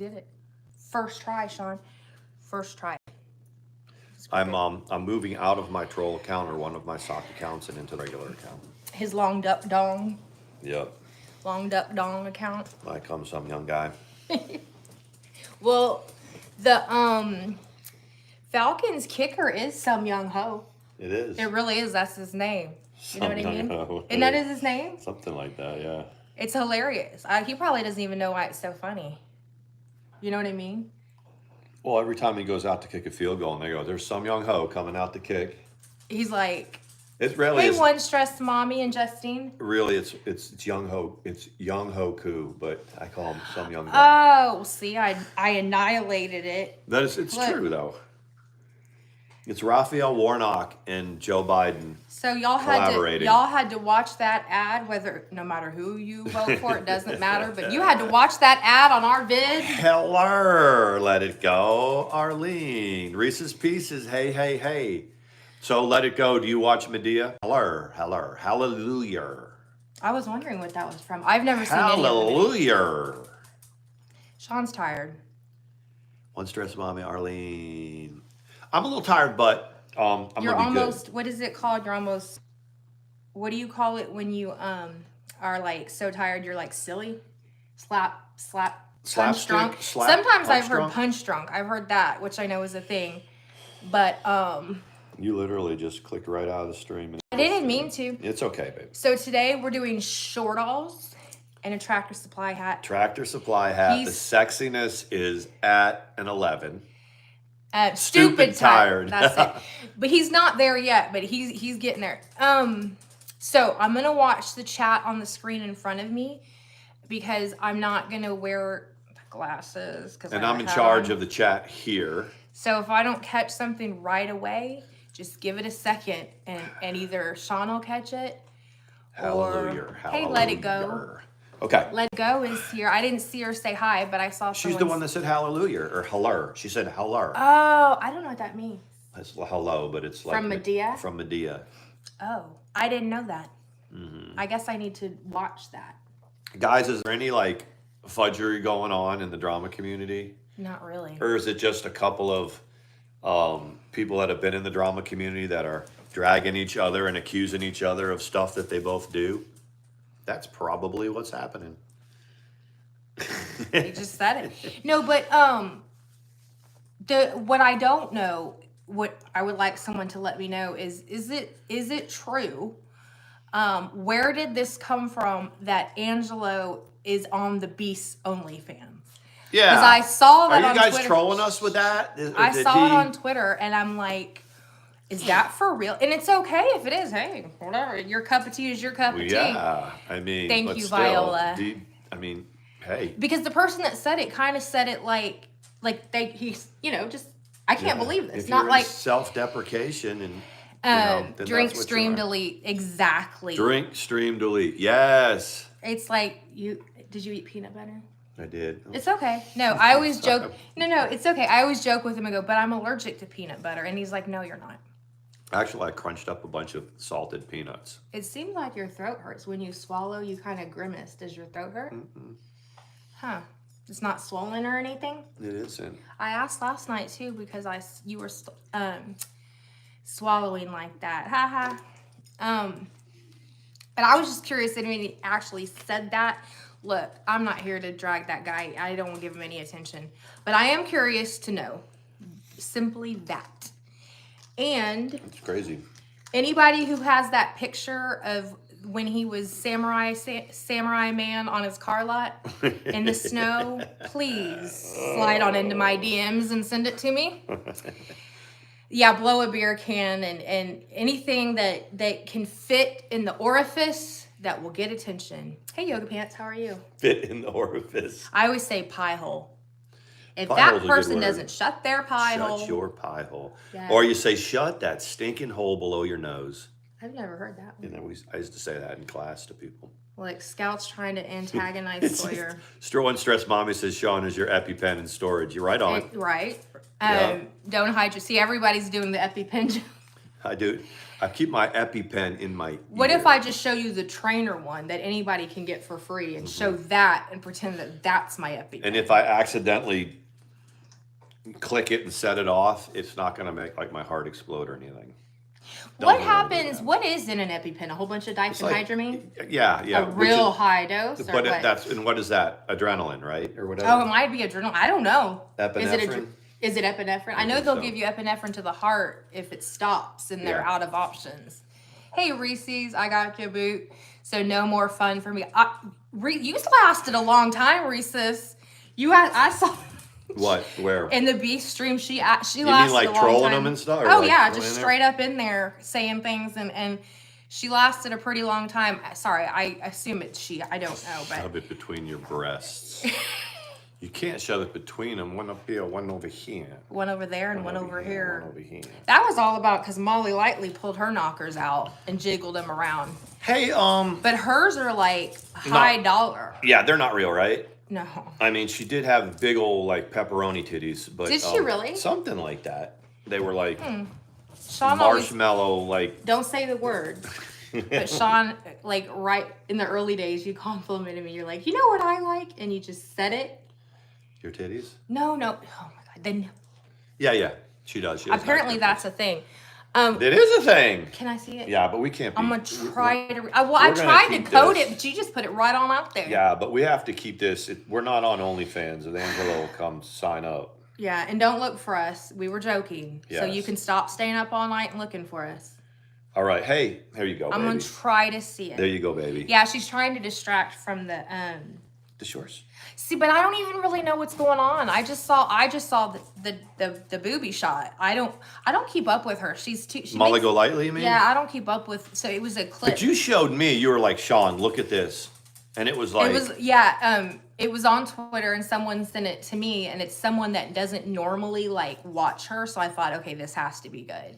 Did it. First try, Sean. First try. I'm moving out of my troll account or one of my sock accounts and into the regular account. His long duck dong. Yep. Long duck dong account. Like some young guy. Well, the Falcons kicker is some young ho. It is. It really is. That's his name. You know what I mean? Ho. And that is his name? Something like that, yeah. It's hilarious. He probably doesn't even know why it's so funny. You know what I mean? Well, every time he goes out to kick a field goal and they go, there's some young ho coming out to kick. He's like, it really hey, is. one stressed mommy and Justine. Really, it's young ho. It's young Hoku, but I call him some young guy. Oh, see, I annihilated it. That is, it's true though. It's Raphael Warnock and Joe Biden. So y'all had to watch that ad, no matter who you vote for, it doesn't matter. But you had to watch that ad on our vid. Hello, let it go, Arlene. Reese's Pieces, hey, hey, hey. So let it go. Do you watch Medea? Hello, hallelujah. I was wondering what that was from. I've never seen Hallelujah. Sean's tired. One stress mommy, Arlene. I'm a little tired, but you're almost good. What is it called? You're almost, what do you call it when you are like so tired you're like silly? Slap punch drunk. Sometimes I've heard punch drunk. I've heard that, which I know is a thing. But you literally just clicked right out of the stream. I didn't mean to. It's okay, babe. So today we're doing shortalls and a Tractor Supply hat. Tractor Supply hat. The sexiness is at an 11. Stupid tired. That's it. But he's not there yet, but he's getting there. So I'm gonna watch the chat on the screen in front of me because I'm not gonna wear glasses. And I'm in charge of the chat here. So if I don't catch something right away, just give it a second and either Sean will catch it or hey, let it go. Okay. Let Go is here. I didn't see her say hi, but I saw She's the one that said hallelujah or hello. She said hello. Oh, I don't know what that means. It's hello, but it's like from Medea. From Medea. Oh, I didn't know that. I guess I need to watch that. Guys, is there any like fudgery going on in the drama community? Not really. Or is it just a couple of people that have been in the drama community that are dragging each other and accusing each other of stuff that they both do? That's probably what's happening. They just said it. No, but what I don't know, what I would like someone to let me know is it true? Where did this come from that Angelo is on the Beast OnlyFans? Yeah. Because I saw that on Twitter. Are you guys trolling us with that? I saw it on Twitter and I'm like, is that for real? And it's okay if it is. Hey, whatever. Your cup of tea is your cup of tea. Yeah, I mean, thank you, Viola. Hey. Because the person that said it kind of said it like he's, just, I can't believe this. If not like self-deprecation and drink, stream, delete. Exactly. Drink, stream, delete. Yes. It's like did you eat peanut butter? I did. It's okay. No, I always joke. No, it's okay. I always joke with him and go, but I'm allergic to peanut butter. And he's like, no, you're not. Actually, I crunched up a bunch of salted peanuts. It seems like your throat hurts. When you swallow, you kind of grimace. Does your throat hurt? Mm-mm. Huh. It's not swollen or anything? It isn't. I asked last night, too, because you were swallowing like that. Ha ha. But I was just curious if anybody actually said that. Look, I'm not here to drag that guy. I don't want to give him any attention. But I am curious to know. Simply that. And it's crazy. Anybody who has that picture of when he was samurai man on his car lot in the snow, please slide on into my DMs and send it to me. Yeah, blow a beer can and anything that can fit in the orifice that will get attention. Hey, Yoga Pants, how are you? Fit in the orifice. I always say pie hole. If that person doesn't shut their pie hole. Shut your pie hole. Yes. Or you say, shut that stinking hole below your nose. I've never heard that one. I used to say that in class to people. Like Scout's trying to antagonize Sawyer. One Stress Mommy says, Sean is your EpiPen in storage. You're right on. Right. Don't hide your... See, everybody's doing the EpiPen. I do. I keep my EpiPen in my What ear. if I just show you the trainer one that anybody can get for free and show that and pretend that that's my EpiPen? And if I accidentally click it and set it off, it's not going to make like my heart explode or anything. What happens? What is in an EpiPen? A whole bunch of diphenhydramine? Yeah. A real high dose? Or But what? and what is that? Adrenaline, right? Or whatever? Oh, it might be adrenaline. I don't know. Epinephrine? Is it epinephrine? I know they'll give you epinephrine to the heart if it stops and they're out of options. Hey, Reese's, I got your boot. So no more fun for me. You lasted a long time, Reese's. I saw... What? Where? In the beef stream, she You lasted mean like a long trolling time. them and stuff? Oh, yeah, just straight up in there saying things. And she lasted a pretty long time. Sorry, I assume it's she. I don't know. But Shove it between your breasts. You can't shove it between them. One up here, one over here. One over there and one over here. One over here. That was all about because Molly Lightly pulled her knockers out and jiggled them around. Hey, But hers are like high dollar. Yeah, they're not real, right? No. I mean, she did have big old like pepperoni titties, but Did she really? Something like that. They were like Sean marshmallow, like. Don't say the word. But Sean, like right in the early days, you complimented me. You're like, you know what I like, and you just said it. Your titties? No. Oh my god. Then. Yeah. She does. She has Apparently, nice that's a thing. it is a thing. Can I see it? Yeah, but we can't. I'm gonna try to. I tried to code it, but you just put it right on out there. Yeah, but we have to keep this. We're not on OnlyFans. If Angela will come sign up. Yeah, and don't look for us. We were joking, so Yes. you can stop staying up all night and looking for us. All right. Hey, here you go, I'm baby. gonna try to see it. There you go, baby. Yeah, she's trying to distract from the. The shorts. See, but I don't even really know what's going on. I just saw the booby shot. I don't keep up with her. She's too. Molly Golightly, you mean? Yeah, I don't keep up with. So it was a clip. But you showed me. You were like, Sean, look at this, and it was like. It was on Twitter, and someone sent it to me, and it's someone that doesn't normally like watch her. So I thought, okay, this has to be good.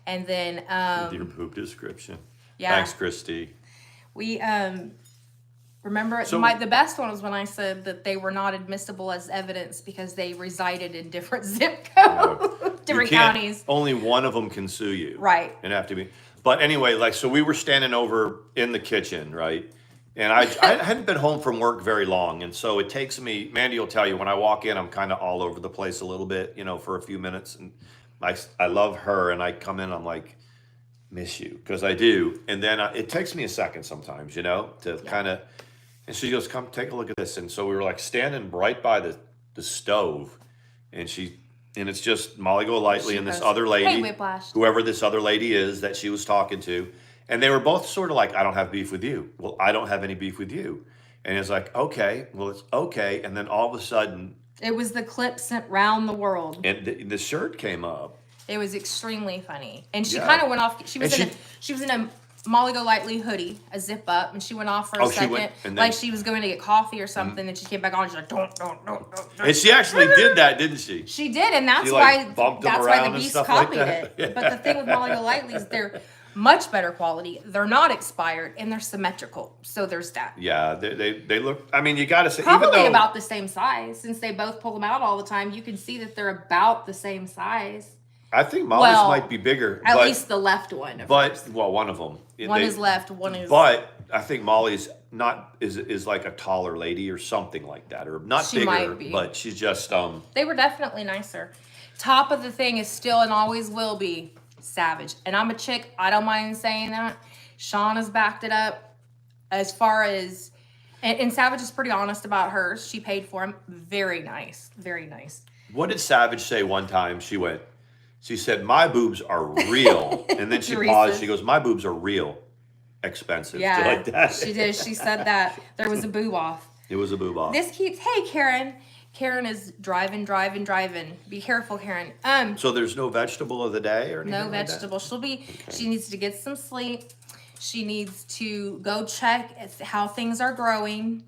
And then your boob description. Yeah. Thanks, Christy. We remember the best one was when I said that they were not admissible as evidence because they resided in different zip codes, different counties. Only one of them can sue you. Right. And have to be. But anyway, like, so we were standing over in the kitchen, right? And I hadn't been home from work very long. And so it takes me, Mandi will tell you, when I walk in, I'm kind of all over the place a little bit, for a few minutes. And I love her. And I come in, I'm like, miss you. Because I do. And then it takes me a second sometimes, to kind of. And she goes, come take a look at this. And so we were like standing right by the stove. And it's just Molly Golightly and this other lady. Hey, Whiplash. Whoever this other lady is that she was talking to. And they were both sort of like, I don't have beef with you. Well, I don't have any beef with you. And it's like, okay, well, it's okay. And then all of a sudden. It was the clip sent round the world. And the shirt came up. It was extremely funny. And she kind of went off. She was in a Molly Golightly hoodie, a zip up, and she went off for a second, like she was going to get coffee or something, and she came back on, she's like, don't. And she actually did that, didn't she? She did, and that's why the Beast copied like it. But the thing with Molly Golightly is they're much better quality. They're not expired, and they're symmetrical. So there's that. Yeah, they look, I mean, you got to say, probably about the same size. Since they both pull them out all the time, you can see that they're about the same size. I think Molly's might be bigger. At least the left one. One of them. One is left, one is. But I think Molly's is like a taller lady or something like that, or not she bigger, might be. But she's just They were definitely nicer. Top of the thing is still and always will be Savage, and I'm a chick. I don't mind saying that. Sean has backed it up as far as, and Savage is pretty honest about hers. She paid for him. Very nice, very nice. What did Savage say one time? She said, my boobs are real. And then she paused. She goes, my boobs are real expensive. Yeah, like that. She did. She said that. There was a boob off. It was a boob off. This keeps, hey, Karen. Karen is driving. Be careful, Karen. So there's no vegetable of the day or anything? No vegetable. She needs to get some sleep. She needs to go check how things are growing.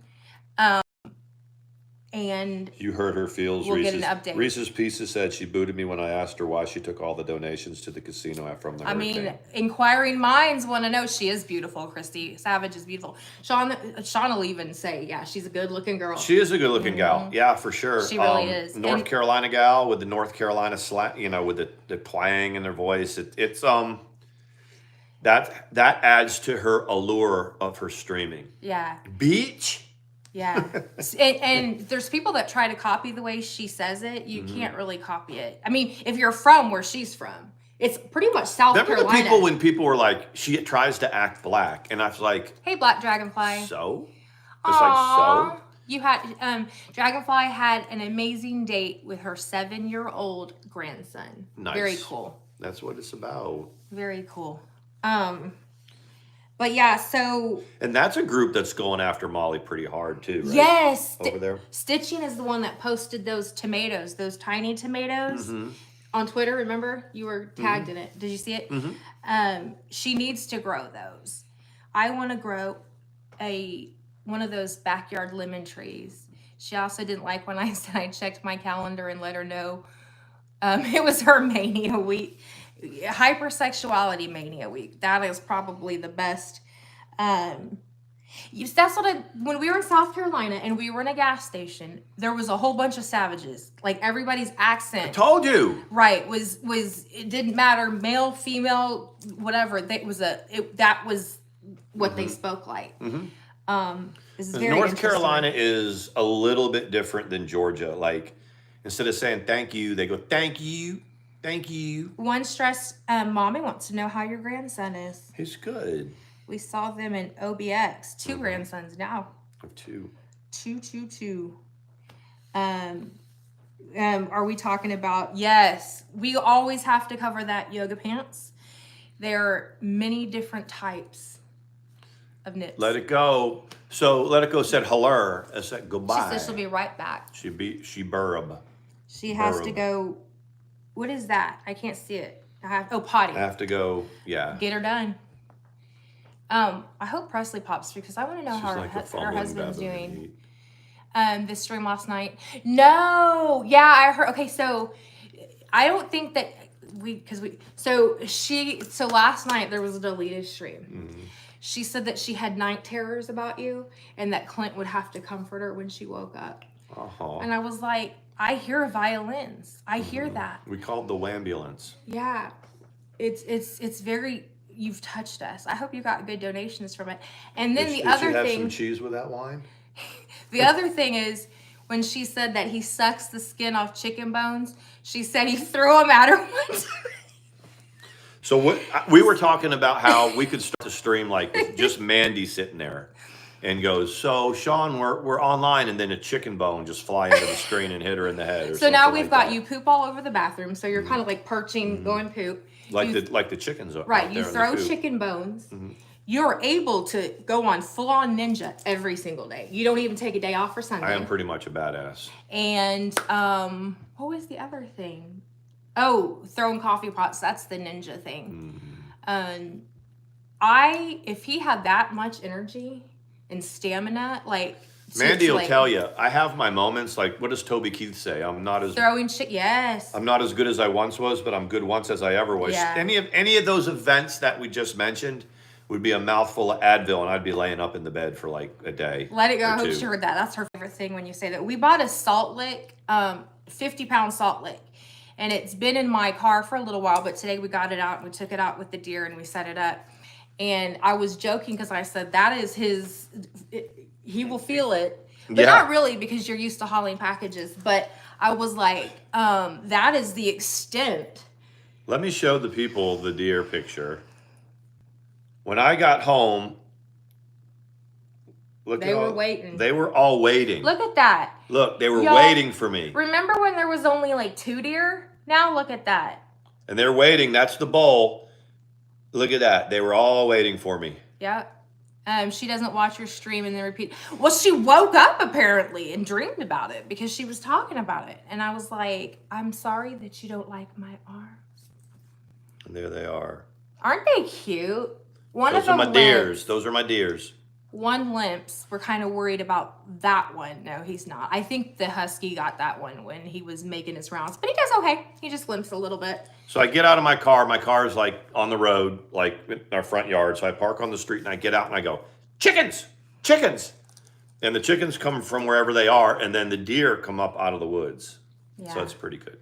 And you hurt her feels. We'll get an update. Reese's Pieces said she booted me when I asked her why she took all the donations to the casino from the hurricane. I mean, inquiring minds want to know. She is beautiful, Christy. Savage is beautiful. Sean will even say, yeah, she's a good-looking girl. She is a good-looking gal. Yeah, for sure. She really is. North Carolina gal with the North Carolina slang, with the twang in their voice. It's that adds to her allure of her streaming. Yeah. Beach. Yeah. And there's people that try to copy the way she says it. You can't really copy it. I mean, if you're from where she's from, it's pretty much South Remember Carolina. the people when people were like, she tries to act black, and I was like, hey, Black Dragonfly. So? It's Aww. like, so? You had Dragonfly had an amazing date with her 7-year-old grandson. Nice. Very cool. That's what it's about. Very cool. But yeah, so And that's a group that's going after Molly pretty hard too, right? yes, Over there. Stitching is the one that posted those tomatoes, those tiny tomatoes on Twitter. Remember, you were tagged in it. Did you see it? She needs to grow those. I want to grow one of those backyard lemon trees. She also didn't like when I said I checked my calendar and let her know it was her mania week. Hypersexuality mania week. That is probably the best. That's what when we were in South Carolina and we were in a gas station, there was a whole bunch of savages. Like everybody's accent. I told you. Right. Was it didn't matter, male, female, whatever. That was what they spoke like. North Carolina is a little bit different than Georgia. Like instead of saying thank you, they go thank you. Thank you. One stressed mommy wants to know how your grandson is. He's good. We saw them in OBX. 2 grandsons now. I have 2. 2. Are we talking about? Yes. We always have to cover that yoga pants. There are many different types of knits. Let it go. So Let It Go said hello. I said goodbye. She said she'll be right back. She burb. She has to go. What is that? I can't see it. Potty. I have to go. Yeah. Get her done. I hope Presley pops because I want to know how her husband's doing. The stream last night. No. Yeah, I heard. Okay, so I don't think that so last night there was a deleted stream. She said that she had night terrors about you and that Clint would have to comfort her when she woke up. And I was like, I hear violins. I hear that. We called the wambulance. Yeah. It's very, you've touched us. I hope you got good donations from it. And then the other have thing. some cheese with that wine? The other thing is when she said that he sucks the skin off chicken bones, she said he threw them at her one time. So we were talking about how we could start the stream like with just Mandi sitting there and goes, so Sean, we're online, and then a chicken bone just fly into the screen and hit her in the head. So now we've got you poop all over the bathroom, so you're kind of like perching, going poop. Like the chickens are. Right, you throw chicken bones. You're able to go on full-on ninja every single day. You don't even take a day off for Sunday. I am pretty much a badass. And what was the other thing? Oh, throwing coffee pots. That's the ninja thing. If he had that much energy and stamina, like Mandi will tell you, I have my moments. Like, what does Toby Keith say? I'm not as throwing shit. Yes. I'm not as good as I once was, but I'm good once as I ever was. Yeah. Any of those events that we just mentioned would be a mouthful of Advil, and I'd be laying up in the bed for like a day. Let it go. I hope she heard that. That's her favorite thing when you say that. We bought a salt lick, 50-pound salt lick. And it's been in my car for a little while, but today we got it out and we took it out with the deer and we set it up. And I was joking because I said, that is he will feel it. But not really because you're used to hauling packages. But I was like, that is the extent. Let me show the people the deer picture. When I got home, They were waiting. They were all waiting. Look at that. Look, they were waiting for me. Remember when there was only like 2 deer? Now look at that. And they're waiting. That's the bowl. Look at that. They were all waiting for me. Yep. She doesn't watch your stream and then repeat. Well, she woke up apparently and dreamed about it because she was talking about it. And I was like, I'm sorry that you don't like my arms. And there they are. Aren't they cute? Those are my deers. Those are my deers. One limps. We're kind of worried about that one. No, he's not. I think the husky got that one when he was making his rounds. But he does okay. He just limps a little bit. So I get out of my car. My car is like on the road, like in our front yard. So I park on the street and I get out and I go, chickens, chickens. And the chickens come from wherever they are. And then the deer come up out of the woods. Yeah. So it's pretty good.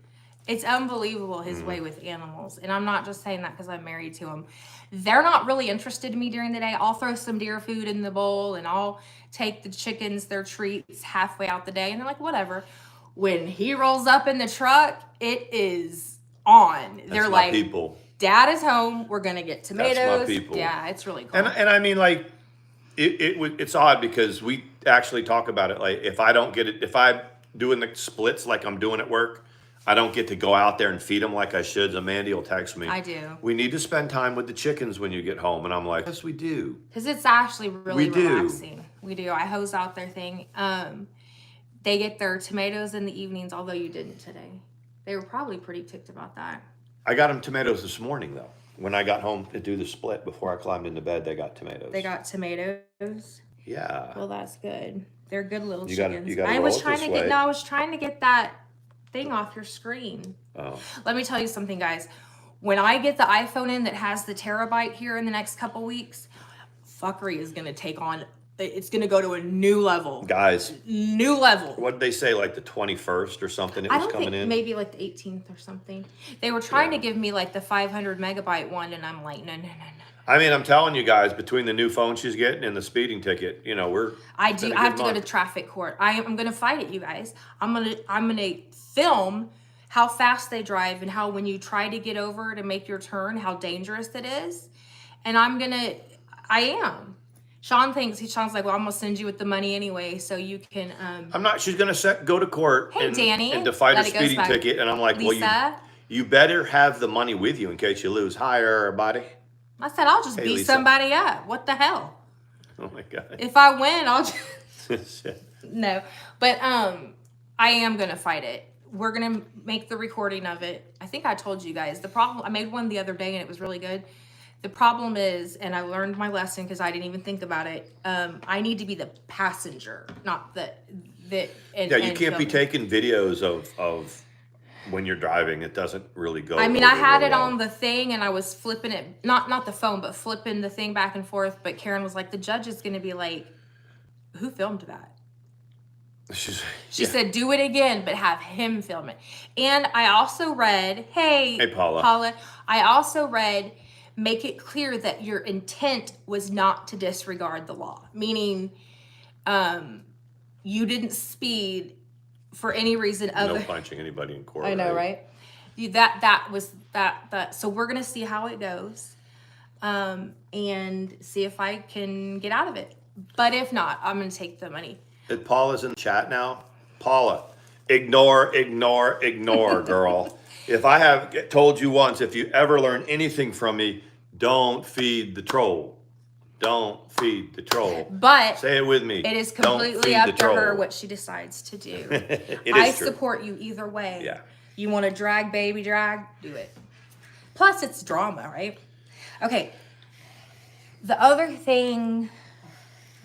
It's unbelievable his way with animals. And I'm not just saying that because I'm married to him. They're not really interested in me during the day. I'll throw some deer food in the bowl and I'll take the chickens their treats halfway out the day. And they're like, whatever. When he rolls up in the truck, it is on. That's they're my like, people. Dad is home. We're going to get tomatoes. That's my people. Yeah, it's really cool. And I mean, like, it's odd because we actually talk about it. Like, if I don't get it, if I'm doing the splits like I'm doing at work, I don't get to go out there and feed them like I should. So Mandy will text me. I do. We need to spend time with the chickens when you get home. And I'm like, yes, we do. Because it's actually really We do. relaxing. We do. I hose out their thing. They get their tomatoes in the evenings, although you didn't today. They were probably pretty ticked about that. I got them tomatoes this morning, though. When I got home to do the split before I climbed into bed, they got tomatoes. They got tomatoes. Yeah. Well, that's good. They're good little You gotta- chickens. you gotta I roll was it trying this to way. get. No, I was trying to get that thing off your screen. Oh. Let me tell you something, guys. When I get the iPhone in that has the terabyte here in the next couple weeks, fuckery is gonna take on. It's gonna go to a new level. Guys, New level. what did they say, like the 21st or something it I was don't coming think in? maybe like the 18th or something. They were trying Yeah. to give me like the 500 megabyte one, and I'm like, no. I mean, I'm telling you guys, between the new phone she's getting and the speeding ticket, you know, we're. I it's do. been a I have good to go to month. traffic court. I'm gonna fight it, you guys. I'm gonna film how fast they drive and how when you try to get over to make your turn, how dangerous it is. And I am. Sean's like, well, I'm gonna send you with the money anyway, so you can. I'm not. She's gonna go to court. Hey, and, Danny, and to fight a that it goes speeding by ticket, and I'm like, Lisa. well, you better have the money with you in case you lose. Hi, everybody. I said I'll just Hey, beat Lisa. somebody up. What the hell? Oh my god. If I win, I'll just. Shit. No, but I am gonna fight it. We're gonna make the recording of it. I think I told you guys the problem. I made one the other day and it was really good. The problem is, and I learned my lesson because I didn't even think about it. I need to be the passenger, not the. And, Yeah, you and can't be film. taking videos of when you're driving. It doesn't really go. I mean, I over had real it well. on the thing and I was flipping it, not the phone, but flipping the thing back and forth. But Karen was like, the judge is gonna be like, who filmed that? She said, do it again, but have him film it. And I also read, hey Paula, I also read, make it clear that your intent was not to disregard the law. Meaning, you didn't speed for any reason other. No punching anybody in court. I know, right? That was that. So we're gonna see how it goes, and see if I can get out of it. But if not, I'm gonna take the money. Paula's in the chat now. Paula, ignore, girl. If I have told you once, if you ever learn anything from me, don't feed the troll. Don't feed the troll. But say it with me. it is Don't completely feed up the to troll. her what she decides to do. It is I true. support you either way. Yeah. You want to drag, baby drag, do it. Plus, it's drama, right? Okay. The other thing,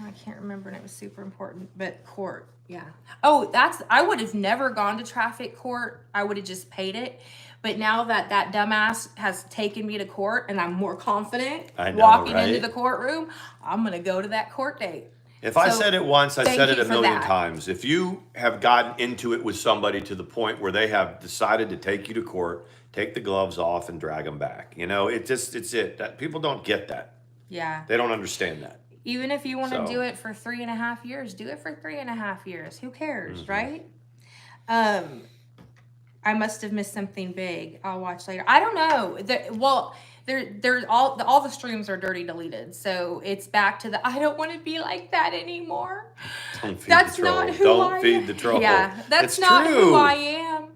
I can't remember, and it was super important, but court, yeah. Oh, I would have never gone to traffic court. I would have just paid it. But now that dumbass has taken me to court and I'm more confident I know, walking right? into the courtroom, I'm going to go to that court date. If I So, said it once, I thank said it you a for million that. times. If you have gotten into it with somebody to the point where they have decided to take you to court, take the gloves off and drag them back. You know, it's it. That, people don't get that. Yeah. They don't understand that. Even if you want to So- do it for 3.5 years, do it for 3.5 years. Who cares, Mm-hmm. right? I must have missed something big. I'll watch later. I don't know. They're all the streams are dirty deleted, so it's back to the I don't want to be like that anymore. Don't feed That's the troll. not who Don't I feed am. the troll. Yeah, that's It's not true. who I am.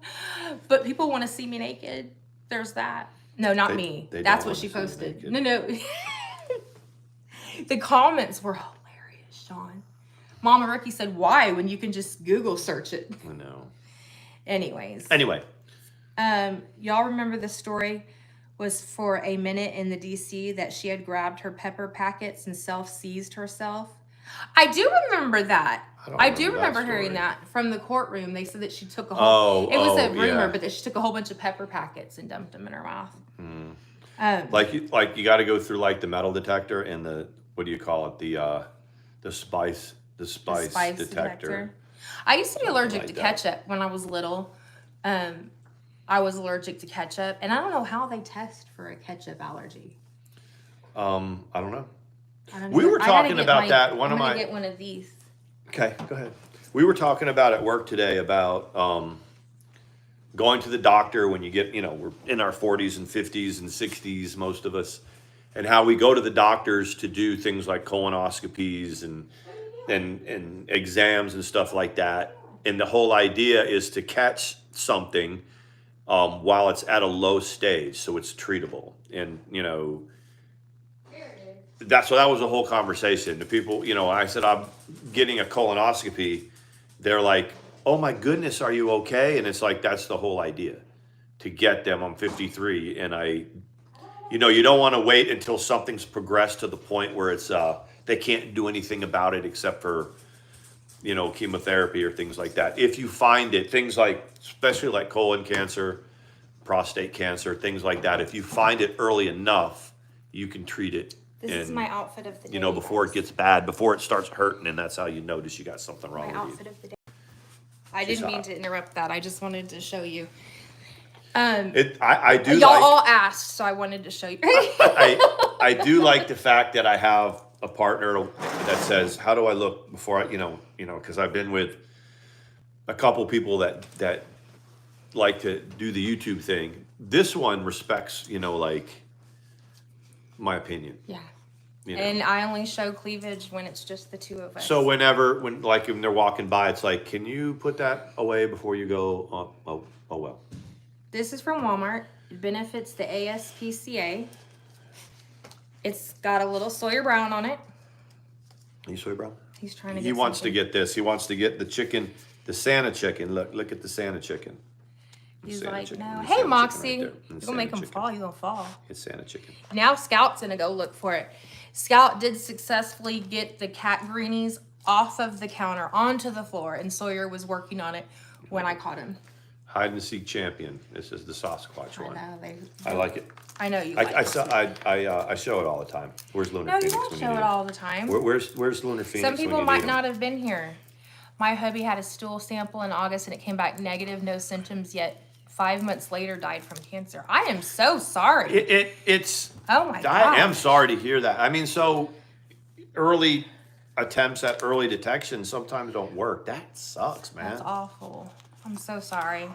But people want to see me naked. There's that. No, not me. they That's don't what she wanna see you posted. naked. No. The comments were hilarious, Sean. Mama Ricky said, why, when you can just Google search it? I know. Anyways. Anyway, Y'all remember the story was for a minute in the DC that she had grabbed her pepper packets and self-seized herself. I do remember that. I do remember hearing that from the courtroom. They said that she took a whole, it was a rumor, yeah. but that she took a whole bunch of pepper packets and dumped them in her mouth. like you got to go through like the metal detector and the what do you call it? The spice detector. I used to be allergic like to that. ketchup when I was little. I was allergic to ketchup, and I don't know how they test for a ketchup allergy. I don't know. I don't know. We were I gotta talking get about my- that. I'm gonna get one of these. Okay, go ahead. We were talking about at work today about going to the doctor when you get, we're in our 40s and 50s and 60s, most of us, and how we go to the doctors to do things like colonoscopies and exams and stuff like that. And the whole idea is to catch something while it's at a low stage, so it's treatable. And, that was the whole conversation. The people, I said, I'm getting a colonoscopy. They're like, oh my goodness, are you okay? And it's like, that's the whole idea, to get them. I'm 53 and you don't want to wait until something's progressed to the point where it's, they can't do anything about it except for, chemotherapy or things like that. If you find it, things like, especially like colon cancer, prostate cancer, things like that, if you find it early enough, you can treat it. This is my outfit of the day. Before it gets bad, before it starts hurting, and that's how you notice you got something wrong with you. My outfit of the day. I didn't mean to interrupt that. I just wanted to show you. I do. Y'all all asked, so I wanted to show you. I do like the fact that I have a partner that says, "How do I look before I, because I've been with a couple people that like to do the YouTube thing. This one respects, my opinion. Yeah. And I only show cleavage when it's just the two of us. So when they're walking by, it's like, can you put that away before you go? Oh well. This is from Walmart. It benefits the ASPCA. It's got a little Sawyer Brown on it. Are you Sawyer Brown? He's trying to get He wants to get this. He wants to get the chicken, the Santa chicken. Look at the Santa chicken. He's like, no. Hey, Moxie. You're going to make him fall. He's going to fall. It's Santa chicken. Now Scout's going to go look for it. Scout did successfully get the cat greenies off of the counter onto the floor, and Sawyer was working on it when I caught him. Hide and seek champion. This is the Sasquatch one. I like it. I know you like it. I show it all the time. Where's Lunar Phoenix? No, you don't show it all the time. Where's Lunar Phoenix? Some people might not have been here. My hubby had a stool sample in August, and it came back negative, no symptoms yet. 5 months later, died from cancer. I am so sorry. It's. Oh my God. I am sorry to hear that. I mean, so early attempts at early detection sometimes don't work. That sucks, man. That's awful. I'm so sorry.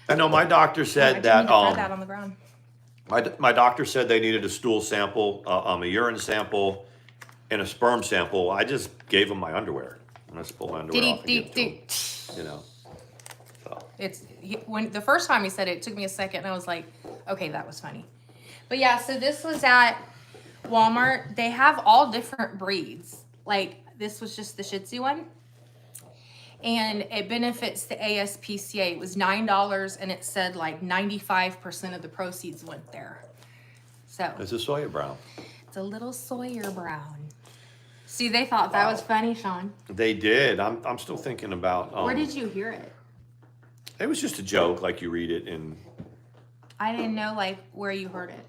I know my doctor said that. That on the ground. My doctor said they needed a stool sample, a urine sample, and a sperm sample. I just gave him my underwear. I just pulled my underwear off and give it to him, So. When the first time he said it took me a second, and I was like, okay, that was funny. But yeah, so this was at Walmart. They have all different breeds. Like this was just the Shih Tzu one. And it benefits the ASPCA. It was $9, and it said like 95% of the proceeds went there. So it's a Sawyer Brown. It's a little Sawyer Brown. See, they thought that was funny, Sean. They did. I'm still thinking about. Where did you hear it? It was just a joke, like you read it in. I didn't know like where you heard it.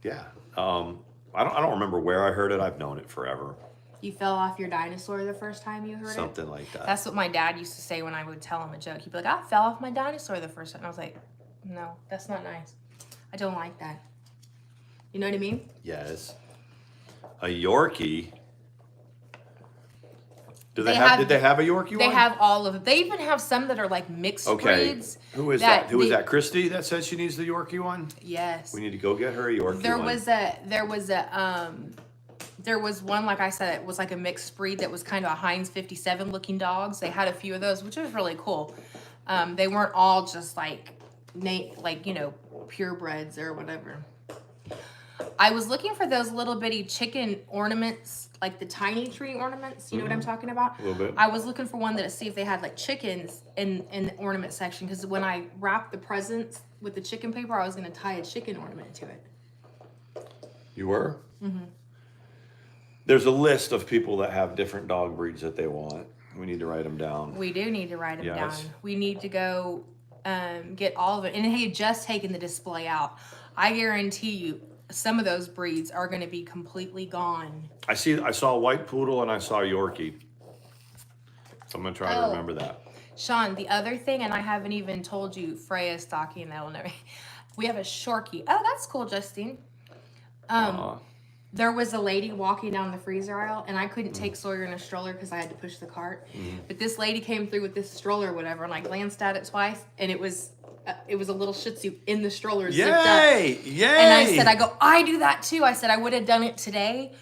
Yeah. I don't remember where I heard it. I've known it forever. You fell off your dinosaur the first time you heard Something like that. That's what my dad used to say when I would tell him a joke. He'd be like, I fell off my dinosaur the first time. And I was like, no, that's not nice. I don't like that. You know what I mean? Yes. A Yorkie. Did they have a Yorkie one? They have all of it. They even have some that are like mixed breeds. Who is that? Who is that? Christy that said she needs the Yorkie one? Yes. We need to go get her a Yorkie one. There was one, like I said, it was like a mixed breed that was kind of a Heinz 57 looking dogs. They had a few of those, which was really cool. They weren't all just like purebreds or whatever. I was looking for those little bitty chicken ornaments, like the tiny tree ornaments. You know what I'm talking about? A little bit. I was looking for one to see if they had like chickens in the ornament section, because when I wrapped the presents with the chicken paper, I was going to tie a chicken ornament to it. You were? Mm-hmm. There's a list of people that have different dog breeds that they want. We need to write them down. We do need to write them down. We need to go get all of it. And he had just taken the display out. I guarantee you some of those breeds are going to be completely gone. I saw a white poodle and I saw a Yorkie. So I'm going to try to remember that. Sean, the other thing, and I haven't even told you, Freya's stalking, that'll never. We have a Shorkie. Oh, that's cool, Justine. There was a lady walking down the freezer aisle, and I couldn't take Sawyer in a stroller because I had to push the cart. But this lady came through with this stroller or whatever, and I glanced at it twice, and it was a little Shih Tzu in the stroller zipped up. Yay! And I said, I do that too. I said I would have done it today,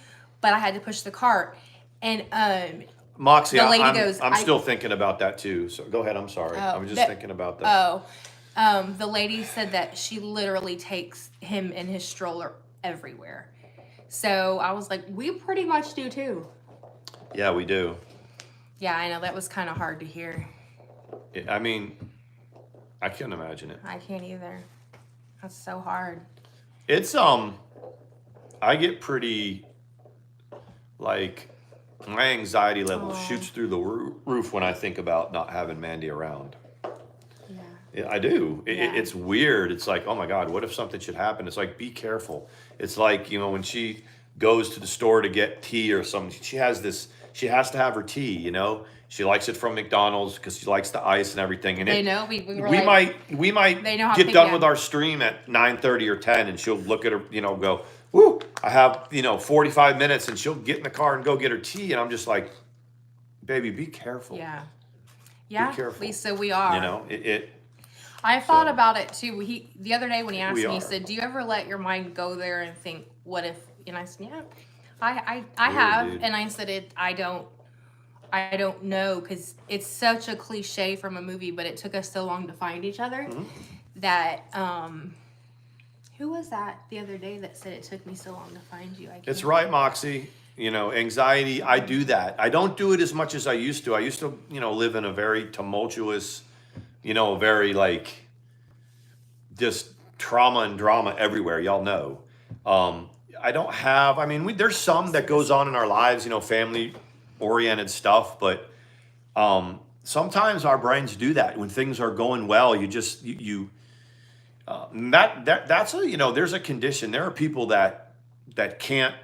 but I had to push the cart. And Moxie, the lady I'm still thinking about that too. So go ahead. I'm sorry. I was just thinking about that. The lady said that she literally takes him in his stroller everywhere. So I was like, we pretty much do too. Yeah, we do. Yeah, I know. That was kind of hard to hear. I mean, I can't imagine it. I can't either. That's so hard. It's, I get pretty, like, my anxiety level shoots through the roof when I think about not having Mandi around. Yeah, I do. It's weird. It's like, oh my God, what if something should happen? It's like, be careful. It's like, you know, when she goes to the store to get tea or something, she has to have her tea, you know? She likes it from McDonald's because she likes the ice and everything. And they know we might they know how get done with our stream at 9:30 or 10, and she'll look at her, you know, go, whoo, I have, 45 minutes, and she'll get in the car and go get her tea. And I'm just like, baby, be careful. Yeah. Be careful. Lisa, we are. You know, I thought about it too. The other day when he asked me, he said, "Do you ever let your mind go there and think, what if?" And I said, "Yeah, I have." Dude. And I said, I don't know, because it's such a cliche from a movie, but it took us so long to find each other that who was that the other day that said it took me so long to find you? It's right, Moxie. You know, anxiety. I do that. I don't do it as much as I used to. I used to, live in a very tumultuous, very like just trauma and drama everywhere. Y'all know. I don't have, there's some that goes on in our lives, family oriented stuff, but sometimes our brains do that when things are going well. You just, that's a, there's a condition. There are people that can't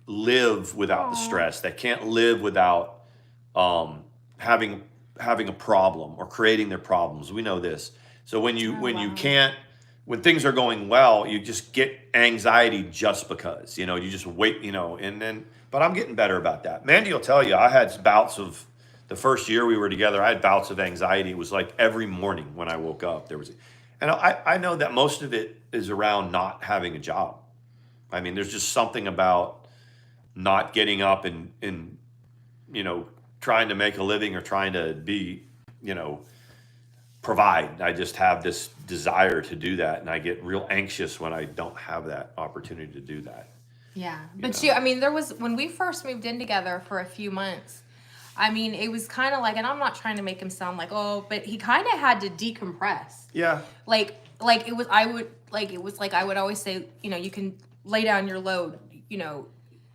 live without the stress, that can't live without having a problem or creating their problems. We know this. So when when things are going well, you just get anxiety just because, you just wait, but I'm getting better about that. Mandi will tell you, I had bouts of, the first year we were together, I had bouts of anxiety. It was like every morning when I woke up, and I know that most of it is around not having a job. There's just something about not getting up and trying to make a living or trying to be, provide. I just have this desire to do that, and I get real anxious when I don't have that opportunity to do that. Yeah, but there was, when we first moved in together for a few months, it was kind of like, and I'm not trying to make him sound like, but he kind of had to decompress. Yeah. Like it was, I would always say, you can lay down your load,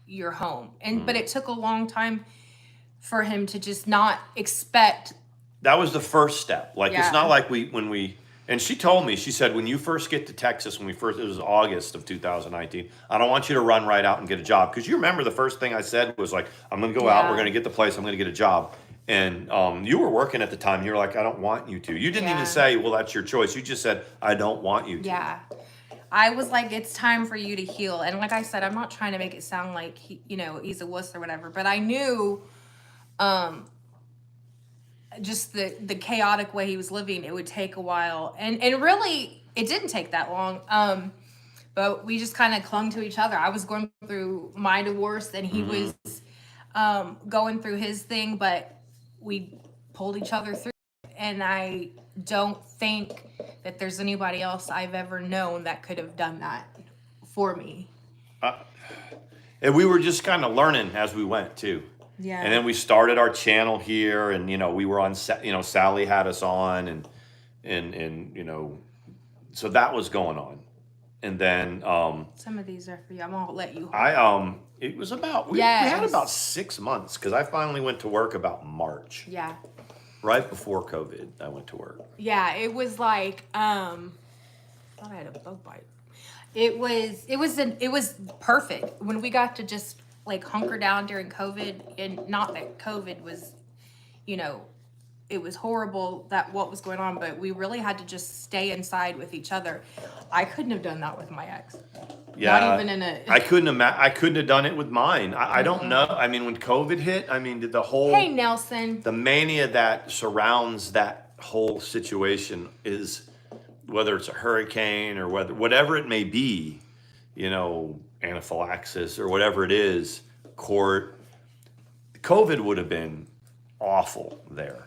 you're home. But it took a long time for him to just not expect. That was the first step. It's not like and she told me, she said, when you first get to Texas, it was August of 2019, I don't want you to run right out and get a job. Because you remember the first thing I said was like, I'm going to go out, we're going to get the place, I'm going to get a job. And you were working at the time. You were like, I don't want you to. You didn't even say, well, that's your choice. You just said, I don't want you to. Yeah. I was like, it's time for you to heal. And like I said, I'm not trying to make it sound like, he's a wuss or whatever. But I knew just the chaotic way he was living, it would take a while. And really, it didn't take that long. But we just kind of clung to each other. I was going through my divorce, and he was going through his thing. But we pulled each other through. And I don't think that there's anybody else I've ever known that could have done that for me. And we were just kind of learning as we went too. Yeah. And then we started our channel here, and we were on, Sally had us on, and so that was going on. And then some of these are for you. I'm gonna let you. It was about we had about 6 months, because I finally went to work about March. Yeah. Right before COVID, I went to work. Yeah, it was like I thought I had a bug bite. It was perfect when we got to just like hunker down during COVID, and not that COVID was, it was horrible that what was going on, but we really had to just stay inside with each other. I couldn't have done that with my ex. Yeah, Not even in a. I couldn't have done it with mine. I don't know. I mean, when COVID hit, I mean, the whole Hey, Nelson. the mania that surrounds that whole situation is, whether it's a hurricane or whatever it may be, you know, anaphylaxis or whatever it is, court. COVID would have been awful there.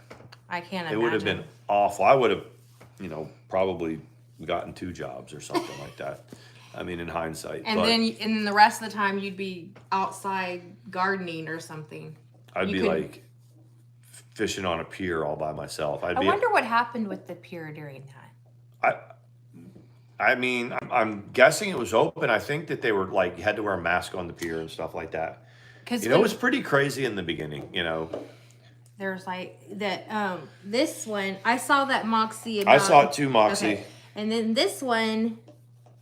I can't It imagine. would have been awful. I would have, you know, probably gotten 2 jobs or something like that. I mean, in hindsight. And but then in the rest of the time, you'd be outside gardening or something. I'd you be could- like fishing on a pier all by myself. I wonder what happened with the pier during that. I mean, I'm guessing it was open. I think that they were like, you had to wear a mask on the pier and stuff like that. Because You know, it was pretty crazy in the beginning, you know. there's like that. This one I saw that Moxie. I About, saw it too, Moxie. Okay. And then this one,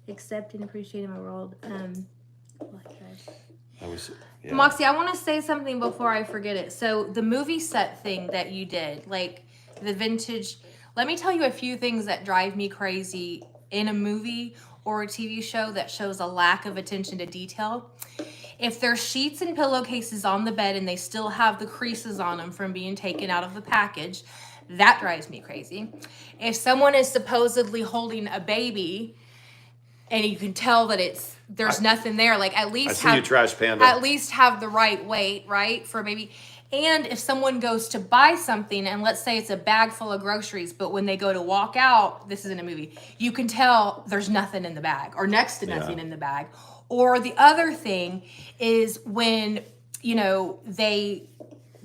accept and appreciate my world. I was, yeah. Moxie, I want to say something before I forget it. So the movie set thing that you did, like the vintage. Let me tell you a few things that drive me crazy in a movie or a TV show that shows a lack of attention to detail. If there's sheets and pillowcases on the bed and they still have the creases on them from being taken out of the package, that drives me crazy. If someone is supposedly holding a baby and you can tell that there's nothing there, like at I least see you, Trash Panda. at least have the right weight, right, for a baby. And if someone goes to buy something, and let's say it's a bag full of groceries, but when they go to walk out, this is in a movie, you can tell there's nothing in the bag or next to nothing in the bag. Or the other thing is when, you know, they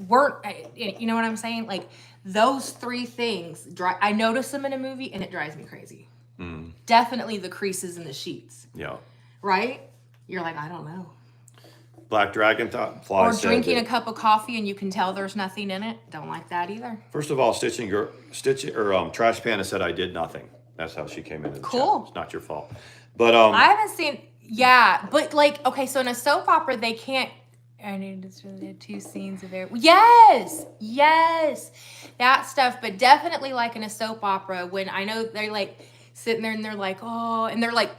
weren't, you know what I'm saying? Like those 3 things, I notice them in a movie and it drives me crazy. Definitely the creases in the sheets. Yeah. Right? You're like, I don't know. Black Dragon Fly Or said drinking that- a cup of coffee and you can tell there's nothing in it. Don't like that either. First of all, Trash Panda said I did nothing. That's how she came into the Cool. chat. It's not your fault. But I haven't seen, yeah, but like, okay, so in a soap opera, they can't, I need to 2 scenes of it. Yes, that stuff. But definitely like in a soap opera, when I know they're like sitting there and they're like, oh, and they're like,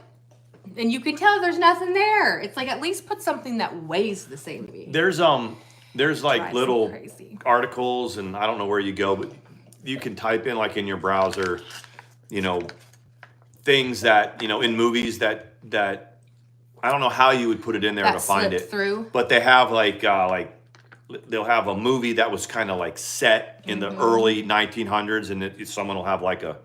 and you can tell there's nothing there. It's like, at least put something that weighs the same to me. there's like Drives me little crazy. articles, and I don't know where you go, but you can type in like in your browser, you know, things that, you know, in movies that I don't know how you would put it in there That to find slip it through. but they have like they'll have a movie that was kind of like set in the early 1900s, and someone will have like a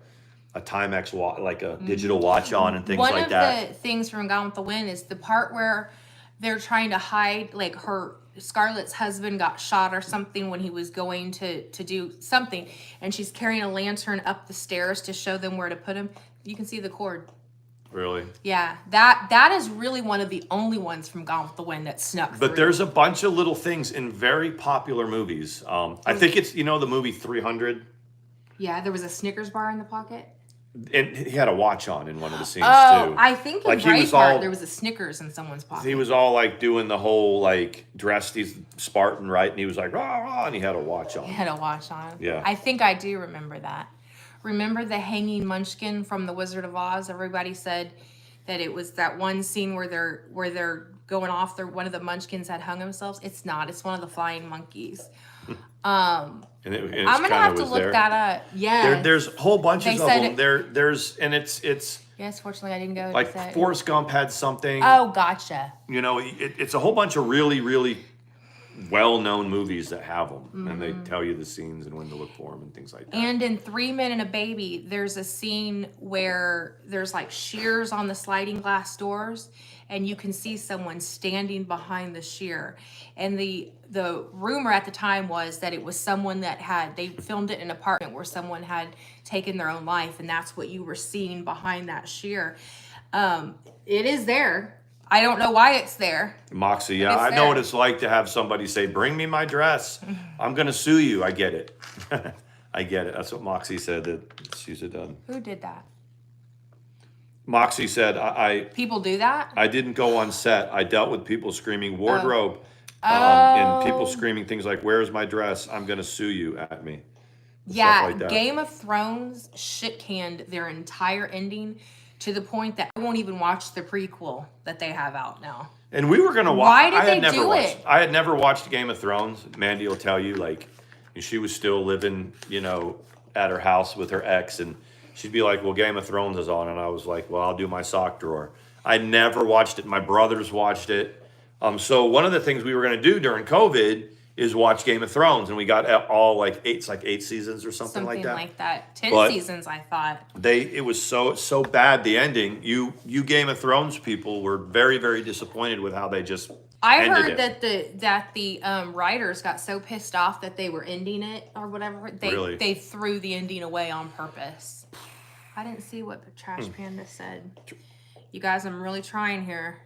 Timex watch, like a digital watch on, and things One like of that. the things from Gone with the Wind is the part where they're trying to hide, like Scarlett's husband got shot or something when he was going to do something, and she's carrying a lantern up the stairs to show them where to put him. You can see the cord. Really? Yeah, that is really one of the only ones from Gone with the Wind that snuck through. But there's a bunch of little things in very popular movies. I think it's, you know, the movie 300, Yeah, there was a Snickers bar in the pocket. and he had a watch on in one of the scenes Oh, too. I think in Like, he was Braveheart all- there was a Snickers in someone's pocket. He was all like doing the whole like dressed, he's Spartan, right? And he was like rah rah, and he had a watch on. He had a watch on. Yeah. I think I do remember that. Remember the hanging munchkin from The Wizard of Oz? Everybody said that it was that one scene where they're going off. One of the munchkins had hung themselves. It's not. It's one of the flying monkeys. And it's I'm gonna have to was look there. that up. Yeah. There's whole bunches They of said them. There's and it's Yes, fortunately I didn't go. to like set. Forrest Gump had something. Oh, gotcha. You know, it's a whole bunch of really, really well-known movies that have them, and they tell you the scenes and when to look for them and things like that. And in 3 Men and a Baby, there's a scene where there's like shears on the sliding glass doors, and you can see someone standing behind the shear. And the rumor at the time was that it was someone they filmed it in an apartment where someone had taken their own life, and that's what you were seeing behind that shear. It is there. I don't know why it's there. Moxie, yeah, It's I know there. what it's like to have somebody say, "Bring me my dress. I'm gonna sue you." I get it. I get it. That's what Moxie said that she's done. Who did that? Moxie said, People do that? I didn't go on set. I dealt with people screaming wardrobe, Oh. and people screaming things like, "Where's my dress? I'm gonna sue you" at me. Yeah, stuff like that. Game of Thrones shit canned their entire ending to the point that I won't even watch the prequel that they have out now. And we were gonna watch. Why did they do it? I had never watched Game of Thrones. Mandy will tell you, like, she was still living, at her house with her ex, and she'd be like, "Well, Game of Thrones is on," and I was like, "Well, I'll do my sock drawer." I never watched it. My brothers watched it. So one of the things we were gonna do during COVID is watch Game of Thrones, and we got all like eight seasons or something like that. 10 But seasons, I thought. it was so bad, the ending. You Game of Thrones people were very, very disappointed with how they just I ended heard it. that the writers got so pissed off that they were ending it or whatever. Really? They threw the ending away on purpose. I didn't see what the Trash Panda said. You guys, I'm really trying here.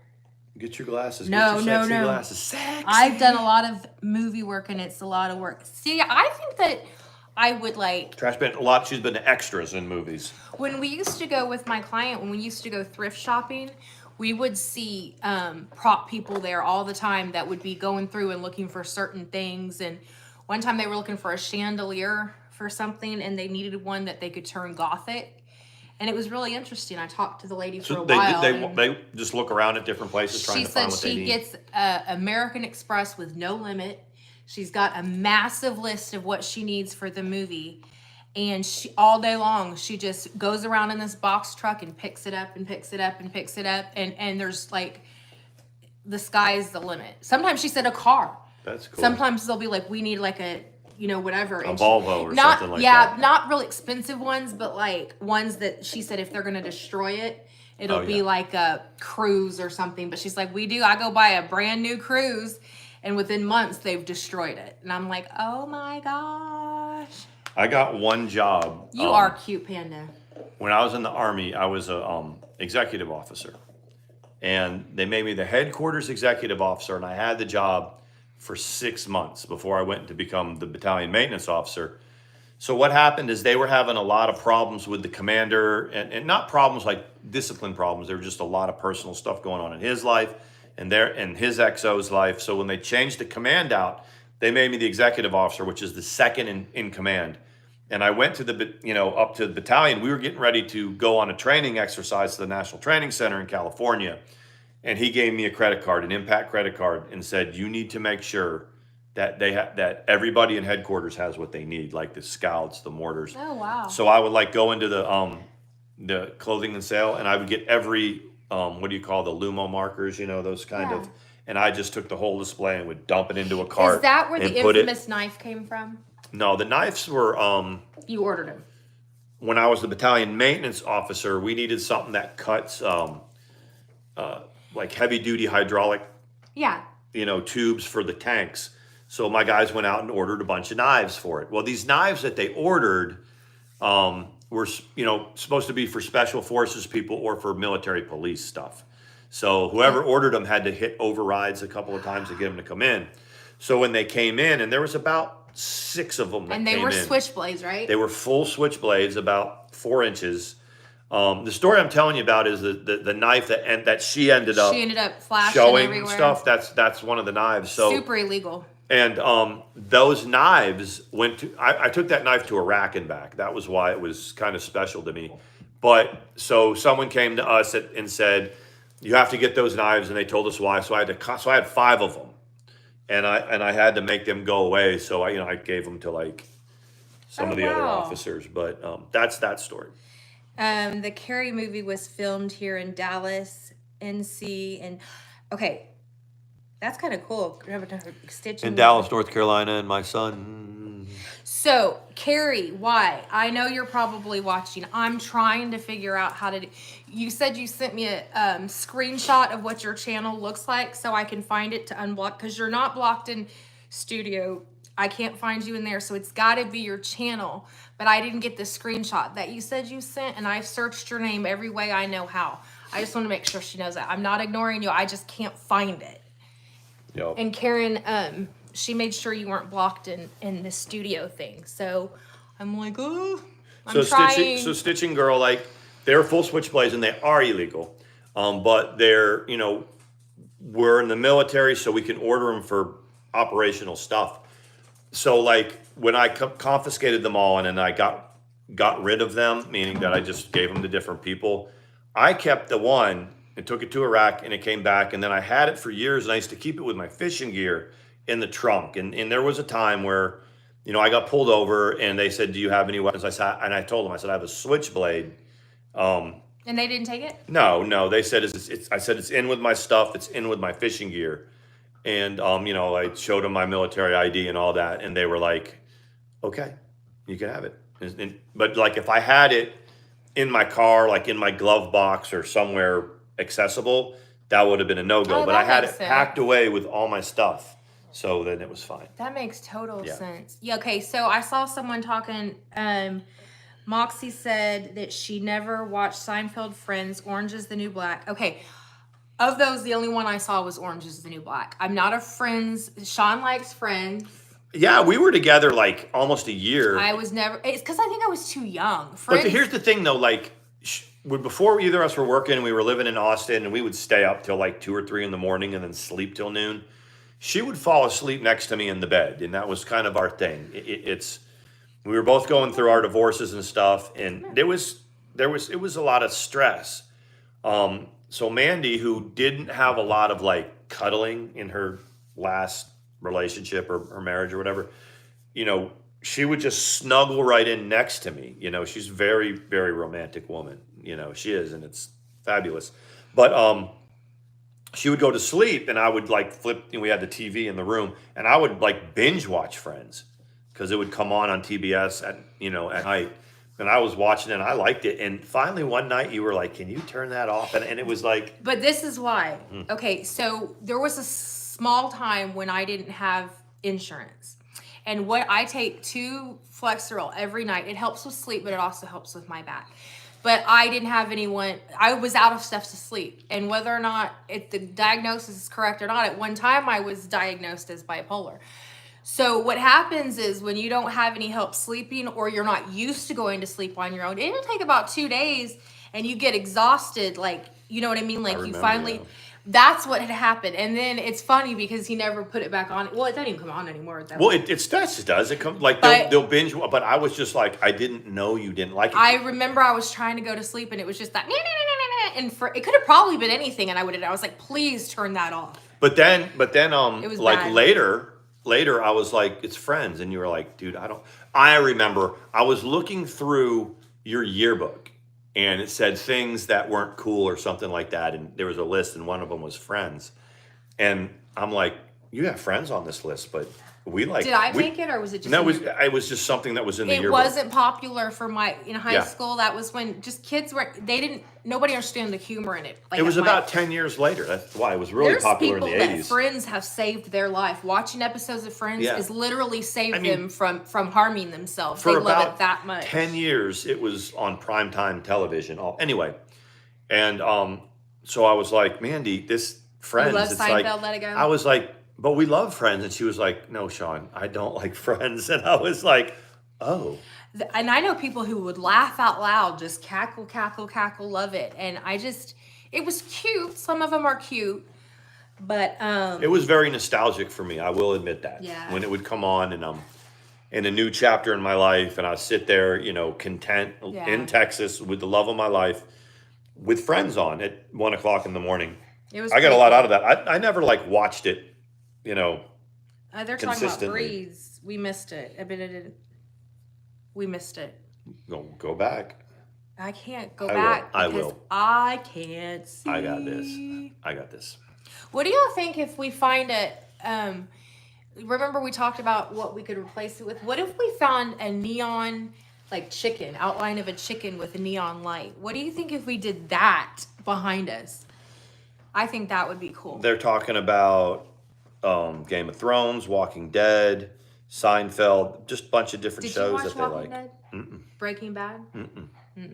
Get your glasses. No, Get your sexy no. glasses. Sexy. I've done a lot of movie work and it's a lot of work. See, I think that I would like Trash been a lot. She's been extras in movies. when we used to go with my client, when we used to go thrift shopping, we would see prop people there all the time that would be going through and looking for certain things. And one time they were looking for a chandelier for something and they needed one that they could turn Gothic. And it was really interesting. I talked to the lady for a while. They just look around at different places trying to find what they need. She said she gets American Express with no limit. She's got a massive list of what she needs for the movie. And she all day long, she just goes around in this box truck and picks it up and picks it up and picks it up. And there's like, the sky's the limit. Sometimes she said a car. That's cool. Sometimes they'll be like, we need like a, whatever. A Volvo or something like that. Yeah, not real expensive ones, but like ones that she said if they're going to destroy it, it'll be like a cruise or something. But she's like, I go buy a brand new cruise and within months they've destroyed it. And I'm like, oh my gosh. I got one job. You are cute, Panda. When I was in the Army, I was a executive officer. And they made me the headquarters executive officer, and I had the job for 6 months before I went to become the battalion maintenance officer. So what happened is they were having a lot of problems with the commander, and not problems like discipline problems. There were just a lot of personal stuff going on in his life and his XO's life. So when they changed the command out, they made me the executive officer, which is the second in command. And I went to up to the battalion. We were getting ready to go on a training exercise to the National Training Center in California. And he gave me a credit card, an impact credit card, and said, you need to make sure that that everybody in headquarters has what they need, like the scouts, the mortars. Oh, wow. So I would go into the clothing and sale, and I would get every, what do you call the Lumo markers, those kind of, and I just took the whole display and would dump it into a cart. Is that where the infamous knife came from? No, the knives were, you ordered them. When I was the battalion maintenance officer, we needed something that cuts, like heavy duty hydraulic, tubes for the tanks. So my guys went out and ordered a bunch of knives for it. Well, these knives that they ordered were, supposed to be for special forces people or for military police stuff. So whoever ordered them had to hit overrides a couple of times to get them to come in. So when they came in, and there was about 6 of them that came in. And they were switchblades, right? They were full switchblades, about 4 inches. The story I'm telling you about is the knife that she ended up flashing showing everywhere. Stuff. That's one of the knives. So super illegal. And those knives went to. I took that knife to Iraq and back. That was why it was kind of special to me. But so someone came to us and said, "You have to get those knives," and they told us why. So I had 5 of them, and I had to make them go away. So I gave them to some of the other officers. But that's that story. The Carrie movie was filmed here in Dallas, NC, and okay, that's kind of cool. In Dallas, North Carolina, and my son. So, Carrie, why? I know you're probably watching. I'm trying to figure out how to do. You said you sent me a screenshot of what your channel looks like so I can find it to unblock, because you're not blocked in studio. I can't find you in there, so it's got to be your channel. But I didn't get the screenshot that you said you sent, and I've searched your name every way I know how. I just want to make sure she knows that. I'm not ignoring you. I just can't find it. Yep. And Karen, she made sure you weren't blocked in the studio thing. So I'm like, oh, I'm trying. Stitching Girl, they're full switchblades and they are illegal. But they're, we're in the military, so we can order them for operational stuff. So when I confiscated them all and then I got rid of them, meaning that I just gave them to different people, I kept the one and took it to Iraq and it came back. And then I had it for years and I used to keep it with my fishing gear in the trunk. And there was a time where, you know, I got pulled over and they said, do you have any weapons? I told them, I said, I have a switchblade. And they didn't take it? No. They said, I said, it's in with my stuff. It's in with my fishing gear. And, you know, I showed them my military ID and all that. And they were like, okay, you can have it. But like, if I had it in my car, like in my glove box or somewhere accessible, that would have been a no-go. Oh, but I had it makes sense. packed away with all my stuff. So then it was fine. That makes total Yeah. sense. Yeah, okay, so I saw someone talking, Moxie said that she never watched Seinfeld, Friends, Orange is the New Black. Okay, of those, the only one I saw was Orange is the New Black. I'm not a Friends. Sean likes Friends. Yeah, we were together like almost a year. I was never, it's because I think I was too young. Friends, But here's the thing though, like before either of us were working, we were living in Austin and we would stay up till like 2 or 3 in the morning and then sleep till noon. She would fall asleep next to me in the bed, and that was kind of our thing. We were both going through our divorces and stuff, and it was a lot of stress. So Mandi, who didn't have a lot of like cuddling in her last relationship or marriage or whatever, you know, she would just snuggle right in next to me. You know, she's a very, very romantic woman. You know, she is, and it's fabulous. But she would go to sleep and I would like flip, you know, we had the TV in the room and I would like binge watch Friends because it would come on TBS at night. And I was watching it and I liked it. And finally one night you were like, can you turn that off? And it was like. But this is why. Okay, so there was a small time when I didn't have insurance. And what I take 2 Flexeril every night, it helps with sleep, but it also helps with my back. But I didn't have anyone, I was out of stuff to sleep. And whether or not the diagnosis is correct or not, at one time I was diagnosed as bipolar. So what happens is when you don't have any help sleeping or you're not used to going to sleep on your own, it'll take about 2 days and you get exhausted. Like, you know what I mean? Like you finally, yeah. That's what had happened. And then it's funny because he never put it back on. Well, it doesn't even come on anymore. At that Well, point. it does. It comes like But- they'll binge, but I was just like, I didn't know you didn't like it. I remember I was trying to go to sleep and it was just that, and it could have probably been anything. And I was like, please turn that off. But then, It was like bad. later, I was like, it's Friends, and you were like, dude, I remember I was looking through your yearbook, and it said things that weren't cool or something like that, and there was a list, and one of them was Friends, and I'm like, you have Friends on this list, but we like. Did I make it or was it just? No, it was just something that was in the It yearbook. wasn't popular for in high Yeah. school. That was when just kids nobody understood the humor in it. Like It was at my- about 10 years later. That's why it was really There's popular in people the that 80s. Friends have saved their life. Watching episodes of Friends Yeah. has literally saved I mean, them from harming themselves. For They love about it that much. 10 years, it was on primetime television. Anyway, and so I was like, Mandi, this Friends. love it's Seinfeld, like, let it go? I was like, but we love Friends. And she was like, no, Sean, I don't like Friends. And I was like, oh. And I know people who would laugh out loud, just cackle, love it. And it was cute. Some of them are cute, but It was very nostalgic for me. I will admit that. Yeah. When it would come on and I'm in a new chapter in my life and I sit there, content Yeah. in Texas with the love of my life with Friends on at 1 o'clock in the morning. it was. I got a pretty lot cool. out of that. I never watched it, They're talking about consistently. Breeze. We missed it. We missed it. Go back. I can't go I will. back I because will. I can't see. I got this. What do y'all think if we find it? Remember we talked about what we could replace it with. What if we found a neon chicken outline of a chicken with a neon light? What do you think if we did that behind us? I think that would be cool. They're talking about Game of Thrones, Walking Dead, Seinfeld, just a bunch of different Did you shows watch that they Walking like. Dead? Breaking Bad?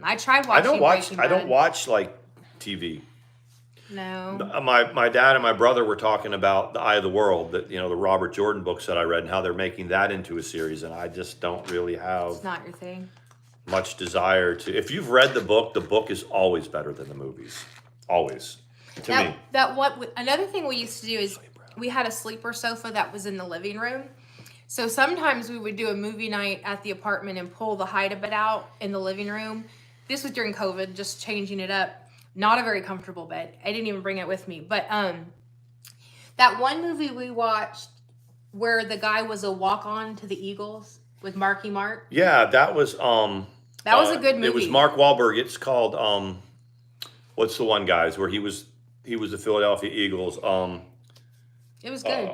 I tried watching. Breaking I don't Bad. watch TV. No. My dad and my brother were talking about The Eye of the World, that the Robert Jordan books that I read, and how they're making that into a series, and I just don't really have It's not your thing. much desire to. If you've read the book is always better than the movies, always to me. Another thing we used to do is we had a sleeper sofa that was in the living room. So sometimes we would do a movie night at the apartment and pull the hide a bed out in the living room. This was during COVID, just changing it up. Not a very comfortable bed. I didn't even bring it with me. But that one movie we watched where the guy was a walk-on to the Eagles with Marky Mark. Yeah, that was That was a good movie. It was Mark Wahlberg. It's called what's the one, guys, where he was the Philadelphia Eagles. It was good.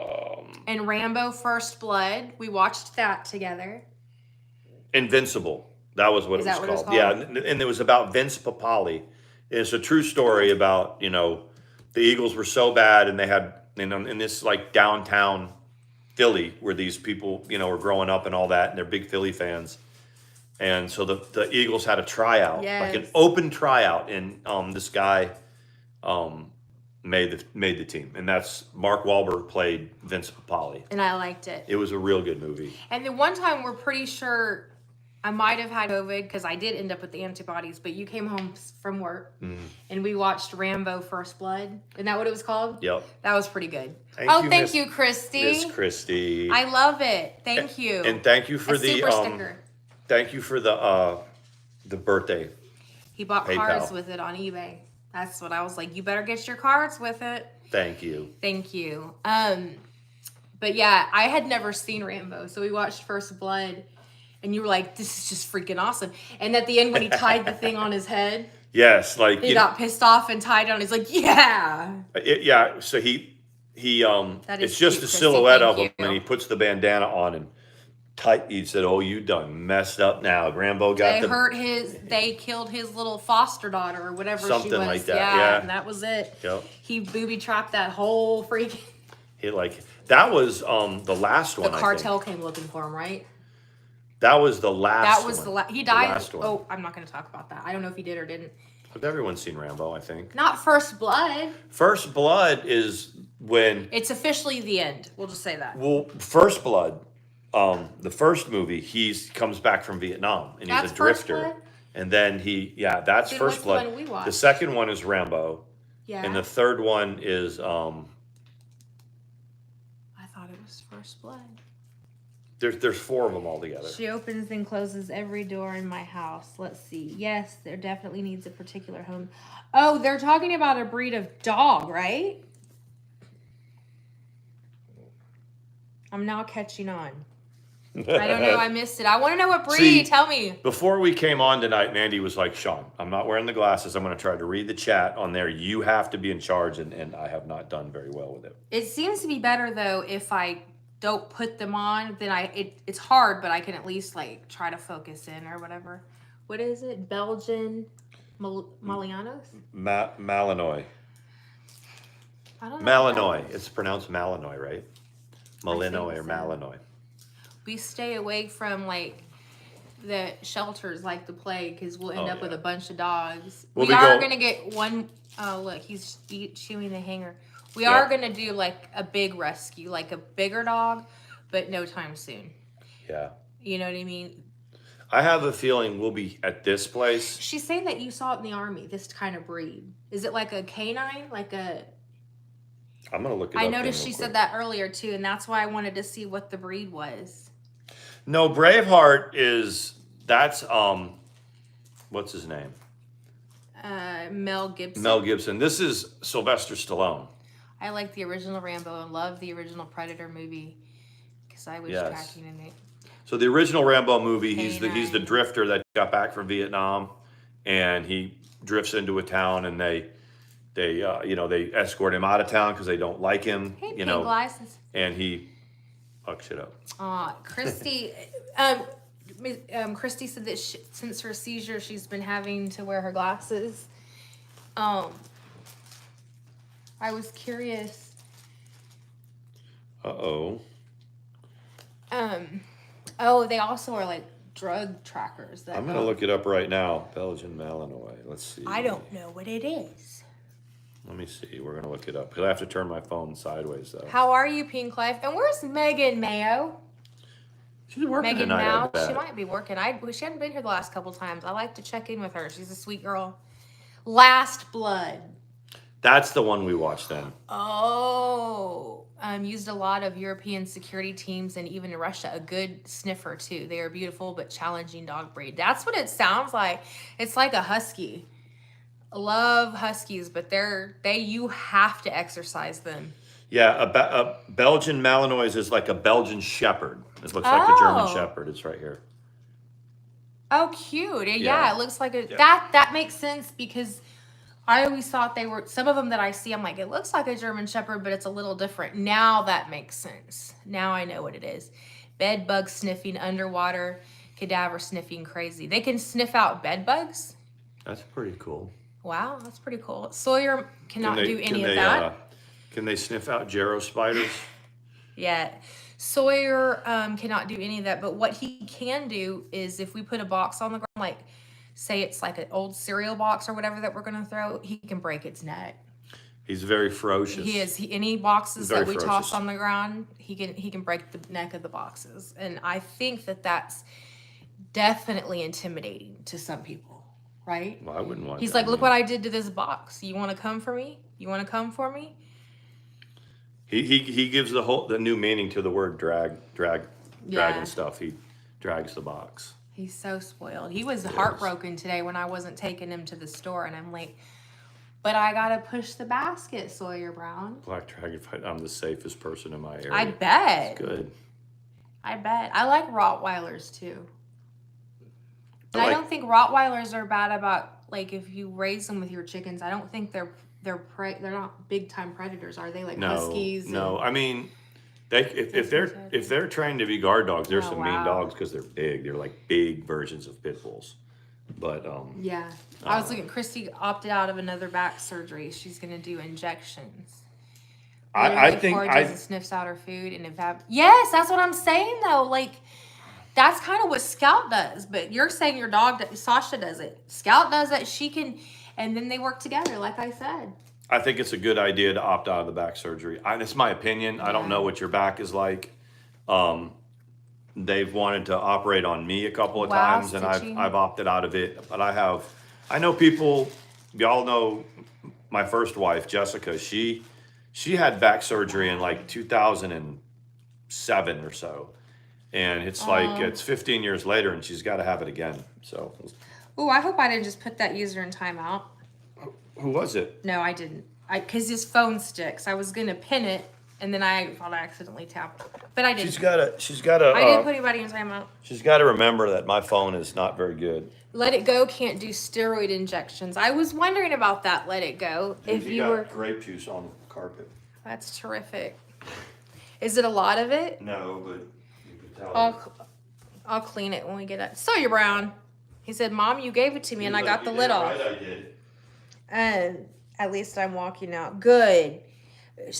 And Rambo First Blood. We watched that together. Invincible. That was what it was called. Yeah, and it was about Vince Papale. It's a true story about, the Eagles were so bad, and they had in this like downtown Philly where these people, were growing up and all that, and they're big Philly fans. And so the Eagles had a tryout, like an open tryout, and this guy made the team, and that's Mark Wahlberg played Vince Papale, and I liked it. It was a real good movie. And the one time we're pretty sure I might have had COVID because I did end up with the antibodies, but you came home from work and we watched Rambo First Blood. Isn't that what it was called? Yep. That was pretty good. Thank you, Christy. Miss Christy. I love it. Thank you. And thank you for the super sticker. Thank you for the birthday. He bought cards with it on eBay. That's what I was like, you better get your cards with it. Thank you. Thank you. But yeah, I had never seen Rambo, so we watched First Blood, and you were like, this is just freaking awesome. And at the end, when he tied the thing on his head, yes, like he got pissed off and tied it on. He's like, yeah. Yeah. So he it's just a silhouette of him, and he puts the bandana on and he said, "Oh, you done messed up now." Rambo got they killed his little foster daughter or whatever she was. Something like that. Yeah, and that was it. Yep. He booby trapped that whole freaking. That was the last one. The cartel came looking for him, right? That was the last. That was one. He died. The last one. Oh, I'm not going to talk about that. I don't know if he did or didn't. But everyone's seen Rambo, I think. Not First Blood. First Blood is when it's officially the end. We'll just say that. Well, First Blood. The first movie, he comes back from Vietnam and he's a drifter. And then that's First Blood. The one we watched? The second one is Rambo. Yeah. And the third one is I thought it was First Blood. There's four of them all together. She opens and closes every door in my house. Let's see. Yes, there definitely needs a particular home. Oh, they're talking about a breed of dog, right? I'm now catching on. I don't know. I missed it. I want to know what breed. See, tell me. Before we came on tonight, Mandy was like, Sean, I'm not wearing the glasses. I'm going to try to read the chat on there. You have to be in charge, and I have not done very well with it. It seems to be better, though, if I don't put them on. Then it's hard, but I can at least, try to focus in or whatever. What is it? Belgian Malinois? Malinois. I don't know. Malinois. It's pronounced Malinois, right? Malinois or Malinois. We stay away from the shelters like the plague because we'll end up with a bunch of dogs. We are going to get one. Oh, look, he's chewing the hanger. We are going to do a big rescue, a bigger dog, but no time soon. Yeah. You know what I mean? I have a feeling we'll be at this place. She's saying that you saw it in the Army, this kind of breed. Is it like a canine? I'm going to look it up. I noticed she said that earlier too, and that's why I wanted to see what the breed was. No, Braveheart that's what's his name? Mel Gibson. Mel Gibson. This is Sylvester Stallone. I like the original Rambo and love the original Predator movie because I was tracking in it. So the original Rambo movie, he's the drifter that got back from Vietnam, and he drifts into a town, and they escort him out of town because they don't like him. Hey, pink glasses. And he fucks it up. Christy, Christy said that since her seizure, she's been having to wear her glasses. I was curious. Uh-oh. They also are drug trackers. I'm going to look it up right now. Belgian Malinois. Let's see. I don't know what it is. Let me see. We're going to look it up because I have to turn my phone sideways, though. How are you, Pink Life? And where's Megan Mayo? She's working Megan tonight. Mao. She might be working. She hadn't been here the last couple times. I like to check in with her. She's a sweet girl. Last Blood. That's the one we watched then. Oh. used a lot of European security teams and even in Russia, a good sniffer too. They are beautiful but challenging dog breed. That's what it sounds like. It's like a husky. Love huskies, but you have to exercise them. Yeah, a Belgian Malinois is like a Belgian Shepherd. It looks like a German Shepherd. It's right here. Oh, cute. Yeah, it looks like Yeah. that makes sense because I always thought they were, some of them that I see, I'm like, it looks like a German Shepherd, but it's a little different. Now that makes sense. Now I know what it is. Bed bug sniffing, underwater, cadaver sniffing, crazy. They can sniff out bed bugs. That's pretty cool. Wow, that's pretty cool. Sawyer cannot do any of that. Can they sniff out Jarrow spiders? Yeah. Sawyer cannot do any of that, but what he can do is if we put a box on the ground, like say it's like an old cereal box or whatever that we're going to throw, he can break its neck. He's very ferocious. He is. Any boxes that we ferocious. toss on the ground, he can break the neck of the boxes. And I think that's definitely intimidating to some people, right? Well, I wouldn't want He's that. like, look what I did to this box. You want to come for me? You want to come for me? He gives the new meaning to the word drag and stuff. He drags the box. He's so spoiled. He was heartbroken today when I wasn't taking him to the store, and I'm like, but I gotta push the basket, Sawyer Brown. Black Dragonflight. I'm the safest person in my area. I bet. It's good. I bet. I like Rottweilers too. And I don't think Rottweilers are bad about, like, if you raise them with your chickens. I don't think they're not big time predators, are they? Like huskies. No. I mean, if they're trained to be guard dogs, they're some mean dogs because they're big. They're like big versions of pit bulls. But yeah, I was looking. Christy opted out of another back surgery. She's gonna do injections. I think sniffs out her food and yes, that's what I'm saying though. Like that's kind of what Scout does. But you're saying your dog, Sasha, does it. Scout does it. She can, and then they work together. Like I said. I think it's a good idea to opt out of the back surgery. It's my opinion. Yeah. I don't know what your back is like. They've wanted to operate on me a couple of times, and I've opted out of it. But I know people. Y'all know my first wife, Jessica. She had back surgery in like 2007 or so, and it's like it's 15 years later, and she's got to have it again. So. Oh, I hope I didn't just put that user in timeout. Who was it? No, I didn't. Because his phone sticks. I was gonna pin it, and then I thought I accidentally tapped it, but I didn't. She's got to. I didn't put anybody in timeout. She's got to remember that my phone is not very good. Let It Go can't do steroid injections. I was wondering about that. Let It Go. If you were grape juice on the carpet. That's terrific. Is it a lot of it? No, but you can tell. I'll clean it when we get up. Sawyer Brown. He said, "Mom, you gave it to me, and I got the lid off." Right, I did. And at least I'm walking out. Good.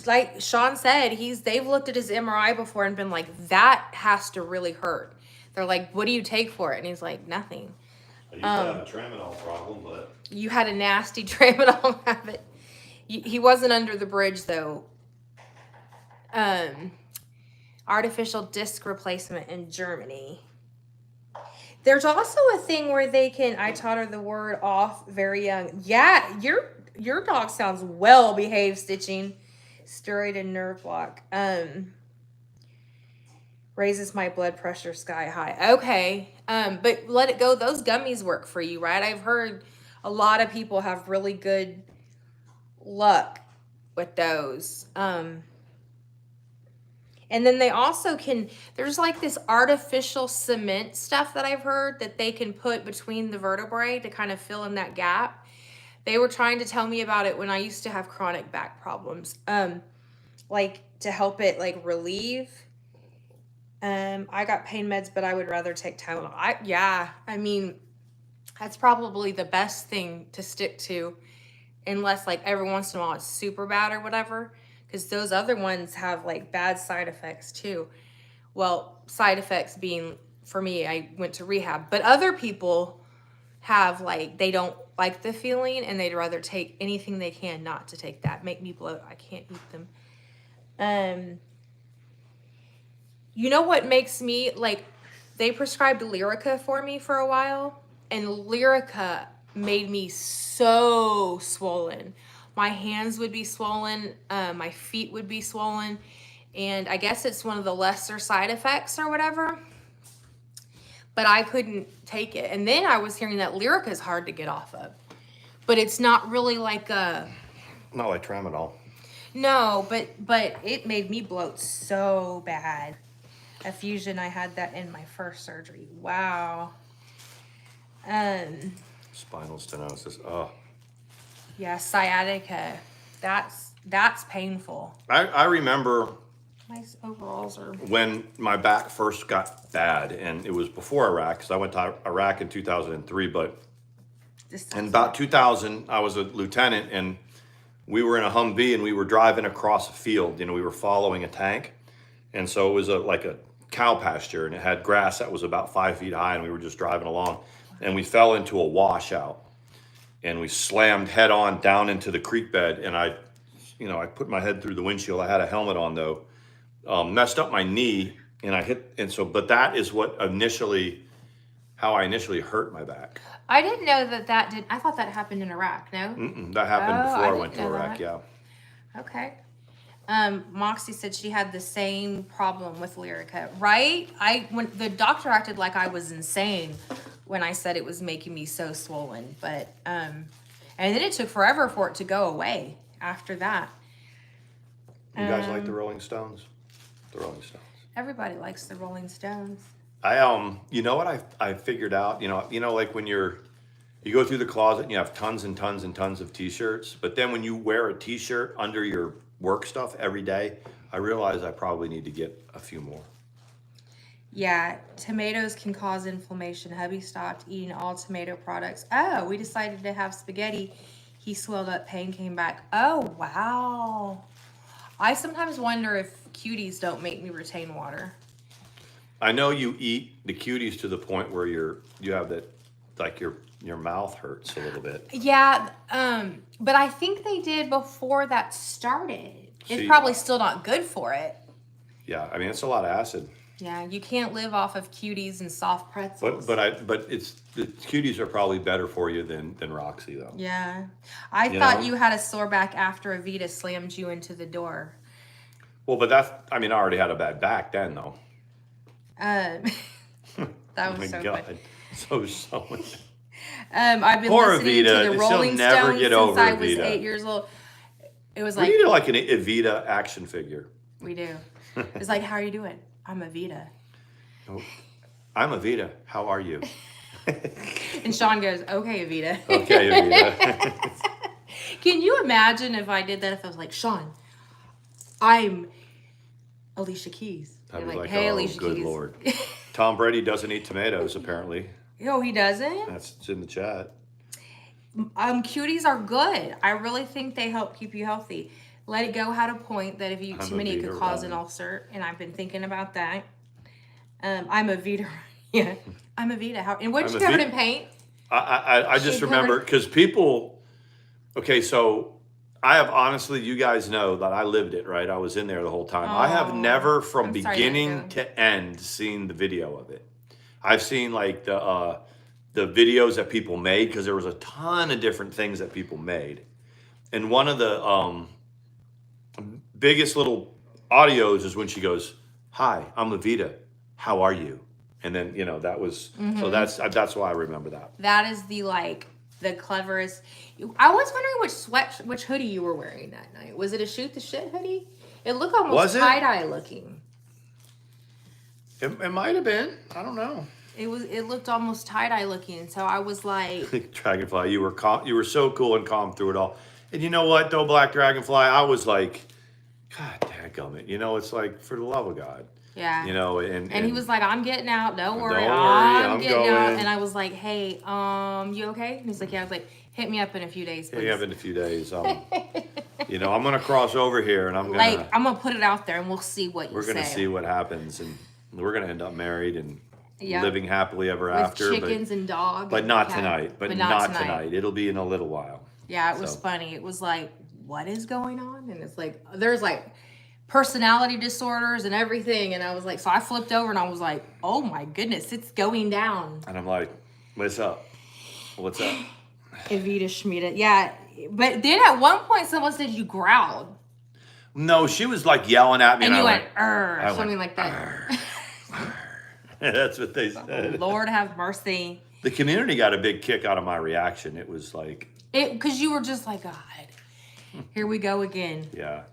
Like Sean said, they've looked at his MRI before and been like, that has to really hurt. They're like, what do you take for it? And he's like, nothing. I used to have a tramadol problem, but you had a nasty tramadol habit. He wasn't under the bridge though. Artificial disc replacement in Germany. There's also a thing where I taught her the word off very young. Yeah, your dog sounds well behaved, Stitching. Steroid and nerve block. Raises my blood pressure sky high. Okay. But Let It Go, those gummies work for you, right? I've heard a lot of people have really good luck with those. And then they also there's like this artificial cement stuff that I've heard that they can put between the vertebrae to kind of fill in that gap. They were trying to tell me about it when I used to have chronic back problems. Like to help it like relieve. I got pain meds, but I would rather take Tylenol. I mean, that's probably the best thing to stick to unless like every once in a while it's super bad or whatever. Because those other ones have like bad side effects too. Well, side effects being, for me, I went to rehab. But other people have like, they don't like the feeling and they'd rather take anything they can not to take that. Make me bloat. I can't eat them. You know what makes me, like, they prescribed Lyrica for me for a while. And Lyrica made me so swollen. My hands would be swollen. My feet would be swollen. and I guess it's one of the lesser side effects or whatever. But I couldn't take it. And then I was hearing that Lyrica is hard to get off of. But it's not really like a... Not like tramadol. No, but it made me bloat so bad. Effusion, I had that in my first surgery. Wow. Spinal stenosis. Oh. Yeah, sciatica. That's painful. I remember... My overalls are... When my back first got bad, and it was before Iraq, because I went to Iraq in 2003, but in about 2000, I was a lieutenant, and we were in a Humvee, and we were driving across a field. You know, we were following a tank, and so it was like a cow pasture, and it had grass that was about 5 feet high, and we were just driving along, and we fell into a washout, and we slammed head on down into the creek bed, and I put my head through the windshield. I had a helmet on, though. Messed up my knee, and I hit, and so, but that is how I initially hurt my back. I didn't know that did. I thought that happened in Iraq. No, that happened before I went to Iraq. That. Yeah. Okay. Moxie said she had the same problem with Lyrica, right? When the doctor acted like I was insane when I said it was making me so swollen, but and then it took forever for it to go away after that. You guys like the Rolling Stones? The Rolling Stones. Everybody likes the Rolling Stones. You know what I figured out? You know, like when you go through the closet and you have tons and tons and tons of t-shirts, but then when you wear a t-shirt under your work stuff every day, I realize I probably need to get a few more. Yeah, tomatoes can cause inflammation. Hubby stopped eating all tomato products. Oh, we decided to have spaghetti. He swelled up, pain came back. Oh, wow. I sometimes wonder if cuties don't make me retain water. I know you eat the cuties to the point where you have that, like your mouth hurts a little bit. Yeah, but I think they did before that started. It's probably still not good for it. Yeah, I mean, it's a lot of acid. Yeah, you can't live off of cuties and soft pretzels. But the cuties are probably better for you than Roxy though. Yeah, I thought you had a sore back after Avita slammed you into the door. Well, but I already had a bad back then though. That was so God. funny. So I've been poor listening Avita. to the Rolling Stones since I was Avita. 8 years old. It was we like... need like an Avita action figure. We do. It's like, how are you doing? I'm Avita. Oh, I'm Avita. How are you? And Sean goes, okay, Avita. Okay, Avita. Can you imagine if I did that, if I was like, Sean, I'm Alicia Keys. I was like, hey, oh, Alicia good Keys. Lord. Tom Brady doesn't eat tomatoes, apparently. No, he doesn't? That's in the chat. Cuties are good. I really think they help keep you healthy. Let It Go had a point that if you eat too many, it could cause an ulcer, and I've been thinking about that. I'm Avita. Yeah, I'm Avita. And what you covered in paint? I just remember, because people, okay, so I have honestly, you guys know that I lived it, right? I was in there the whole time. I have never, from beginning to end, seen the video of it. I've seen like the videos that people made, because there was a ton of different things that people made. And one of the biggest little audios is when she goes, hi, I'm Avita. How are you? And then, that was, so that's why I remember that. That is the cleverest. I was wondering which hoodie you were wearing that night. Was it a shoot the shit hoodie? It looked almost tie-dye looking. It might have been. I don't know. It looked almost tie-dye looking. So I was like, Dragonfly, you were so cool and calm through it all. And you know what, though, Black Dragonfly, I was like, God dadgummit. It's like, for the love of God. Yeah. And he was like, I'm getting out. Don't worry. I'm getting going. out. And I was like, hey, you okay? And he's like, yeah. I was like, hit me up in a few days, please. Hit me up in a few days. I'm going to cross over here, and I'm going to put it out there, and we'll see what we're going to see what happens. And we're going to end up married and living happily ever after. With chickens and dogs. But not tonight. But not tonight. It'll be in a little while. Yeah, it was funny. It was like, what is going on? And it's like, there's personality disorders and everything. And I was like, so I flipped over and I was like, oh my goodness, it's going down. And I'm like, what's up? What's up? Evita Schmida. Yeah. But then at one point someone said you growled. No, she was like yelling at me, And and you I went, went, "Err," something like that. That's what they said. Lord have mercy. The community got a big kick out of my reaction. It was like, Because you were just like, God, here we go again. yeah.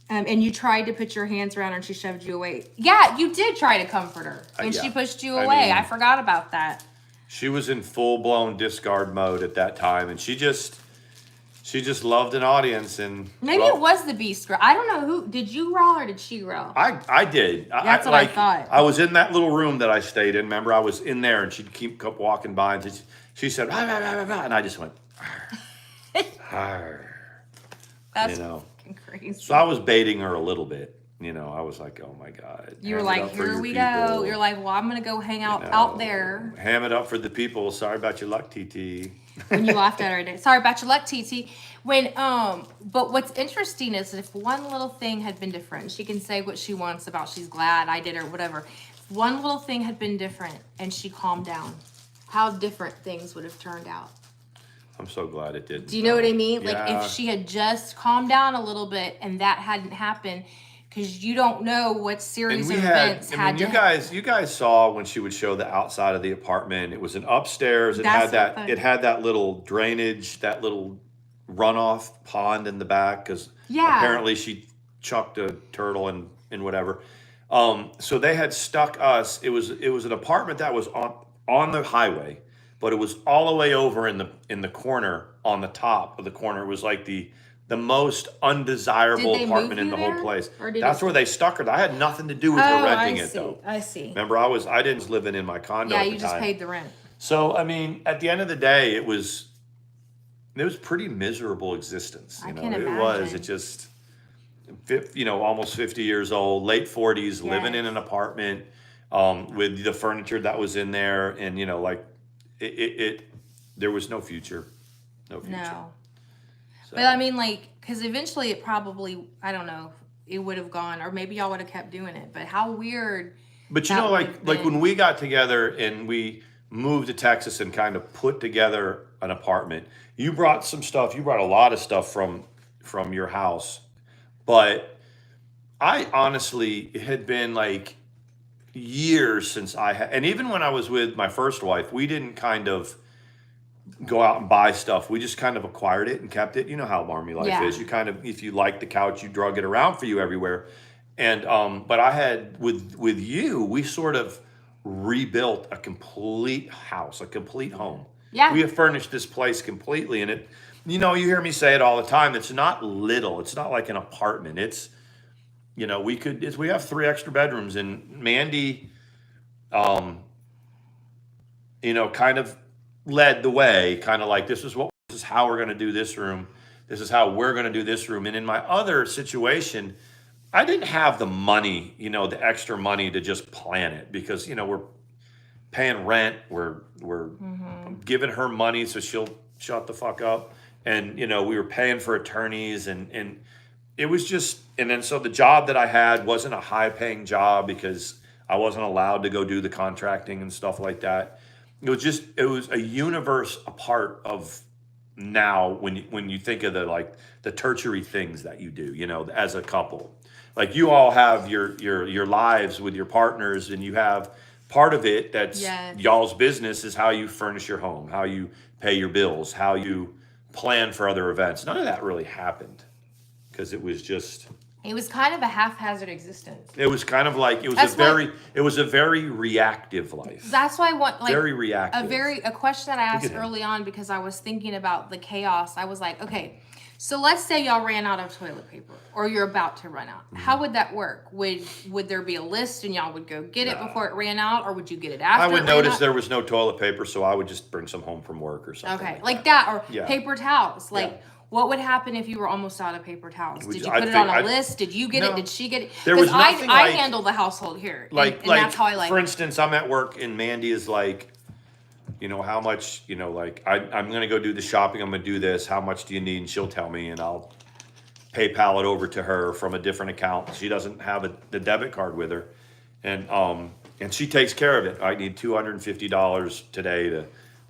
And you tried to put your hands around her and she shoved you away. Yeah, you did try to comfort her. And she Yeah. pushed you I away. mean- I forgot about that. She was in full-blown discard mode at that time, and she just loved an audience. And Maybe it was the Beast Girl. I don't know who. Did you growl or did she growl? I did. That's what I thought. I was in that little room that I stayed in. Remember, I was in there, and she'd keep walking by, and she said, "Rah, rah, rah, rah, rah," and I just went, "Arr." That's you know. fucking crazy. So I was baiting her a little bit. You know, I was like, "Oh my God." You were ham it like, up for here your we people. go. You're like, well, I'm going to go hang out You out know, there. Ham it up for the people. Sorry about your luck, TT. When you laughed at her today. Sorry about your luck, TT. But what's interesting is if one little thing had been different, she can say what she wants about she's glad I did or whatever. If one little thing had been different and she calmed down, how different things would have turned out. I'm so glad it didn't. Do you know what I mean? Like Yeah. if she had just calmed down a little bit and that hadn't happened, because you don't know what series And of we had, events I had mean, to you guys saw when she would show the outside of the apartment. It was an upstairs. It That's had what it had that little drainage, that little runoff pond in the back because Yeah. apparently she chucked a turtle and whatever. So they had stuck us. It was an apartment that was on the highway, but it was all the way over in the corner on the top of the corner. It was like the most undesirable Did they apartment move in the you whole there? place. Or did That's it- where they stuck her. I had nothing to do with her renting it though. I see. Remember, I didn't live in my condo. Yeah, at you the just time. paid the rent. So I mean, at the end of the day, it was pretty miserable existence. I You know, can it was. imagine. It just, almost 50 years old, late 40s, living in Yes. an apartment with the furniture that was in there, and like it there was no future, no future. No. So, But I mean, like, because eventually it probably, I don't know, it would have gone, or maybe y'all would have kept doing it. But how weird. But that would like have when been. we got together and we moved to Texas and kind of put together an apartment, you brought some stuff. You brought a lot of stuff from your house, but I honestly, it had been like years since I had, and even when I was with my first wife, we didn't kind of go out and buy stuff. We just kind of acquired it and kept it. You know how Army life Yeah. is. You kind of, if you liked the couch, you drug it around for you everywhere. And but I had with you, we sort of rebuilt a complete house, a complete home. Yeah. We have furnished this place completely, and it, you hear me say it all the time. It's not little. It's not like an apartment. It's, we have 3 extra bedrooms, and Mandi, kind of led the way, kind of like, this is how we're going to do this room. This is how we're going to do this room. And in my other situation, I didn't have the money, the extra money to just plan it because, we're paying rent. We're giving her money so she'll shut the fuck up. And, we were paying for attorneys and it was just, and then so the job that I had wasn't a high paying job because I wasn't allowed to go do the contracting and stuff like that. It was a universe apart of now when you think of the tertiary things that you do, as a couple. Like you all have your lives with your partners, and you have part of it that's Yes. y'all's business is how you furnish your home, how you pay your bills, how you plan for other events. None of that really happened because it was just. It was kind of a haphazard existence. It was kind of like it was a very reactive life. That's why I want Very reactive. a question that I asked at him. early on because I was thinking about the chaos. I was like, okay, so let's say y'all ran out of toilet paper or you're about to run out. How would that work? Would there be a list and y'all would go get it before it ran out, or would you get it after? I would it ran notice out? there was no toilet paper, so I would just bring some home from work or something. Okay, like that or Yeah. paper towels. Like, Yeah. what would happen if you were almost out of paper towels? Did you I put it think on a I'd- list? Did you get it? No. Did she get it? There was Because nothing I like- handle the household here, Like, and that's how I like for it. instance, I'm at work and Mandi is like, how much, I'm going to go do the shopping. I'm going to do this. How much do you need? And she'll tell me, and I'll PayPal it over to her from a different account. She doesn't have the debit card with her, and she takes care of it. I need $250 today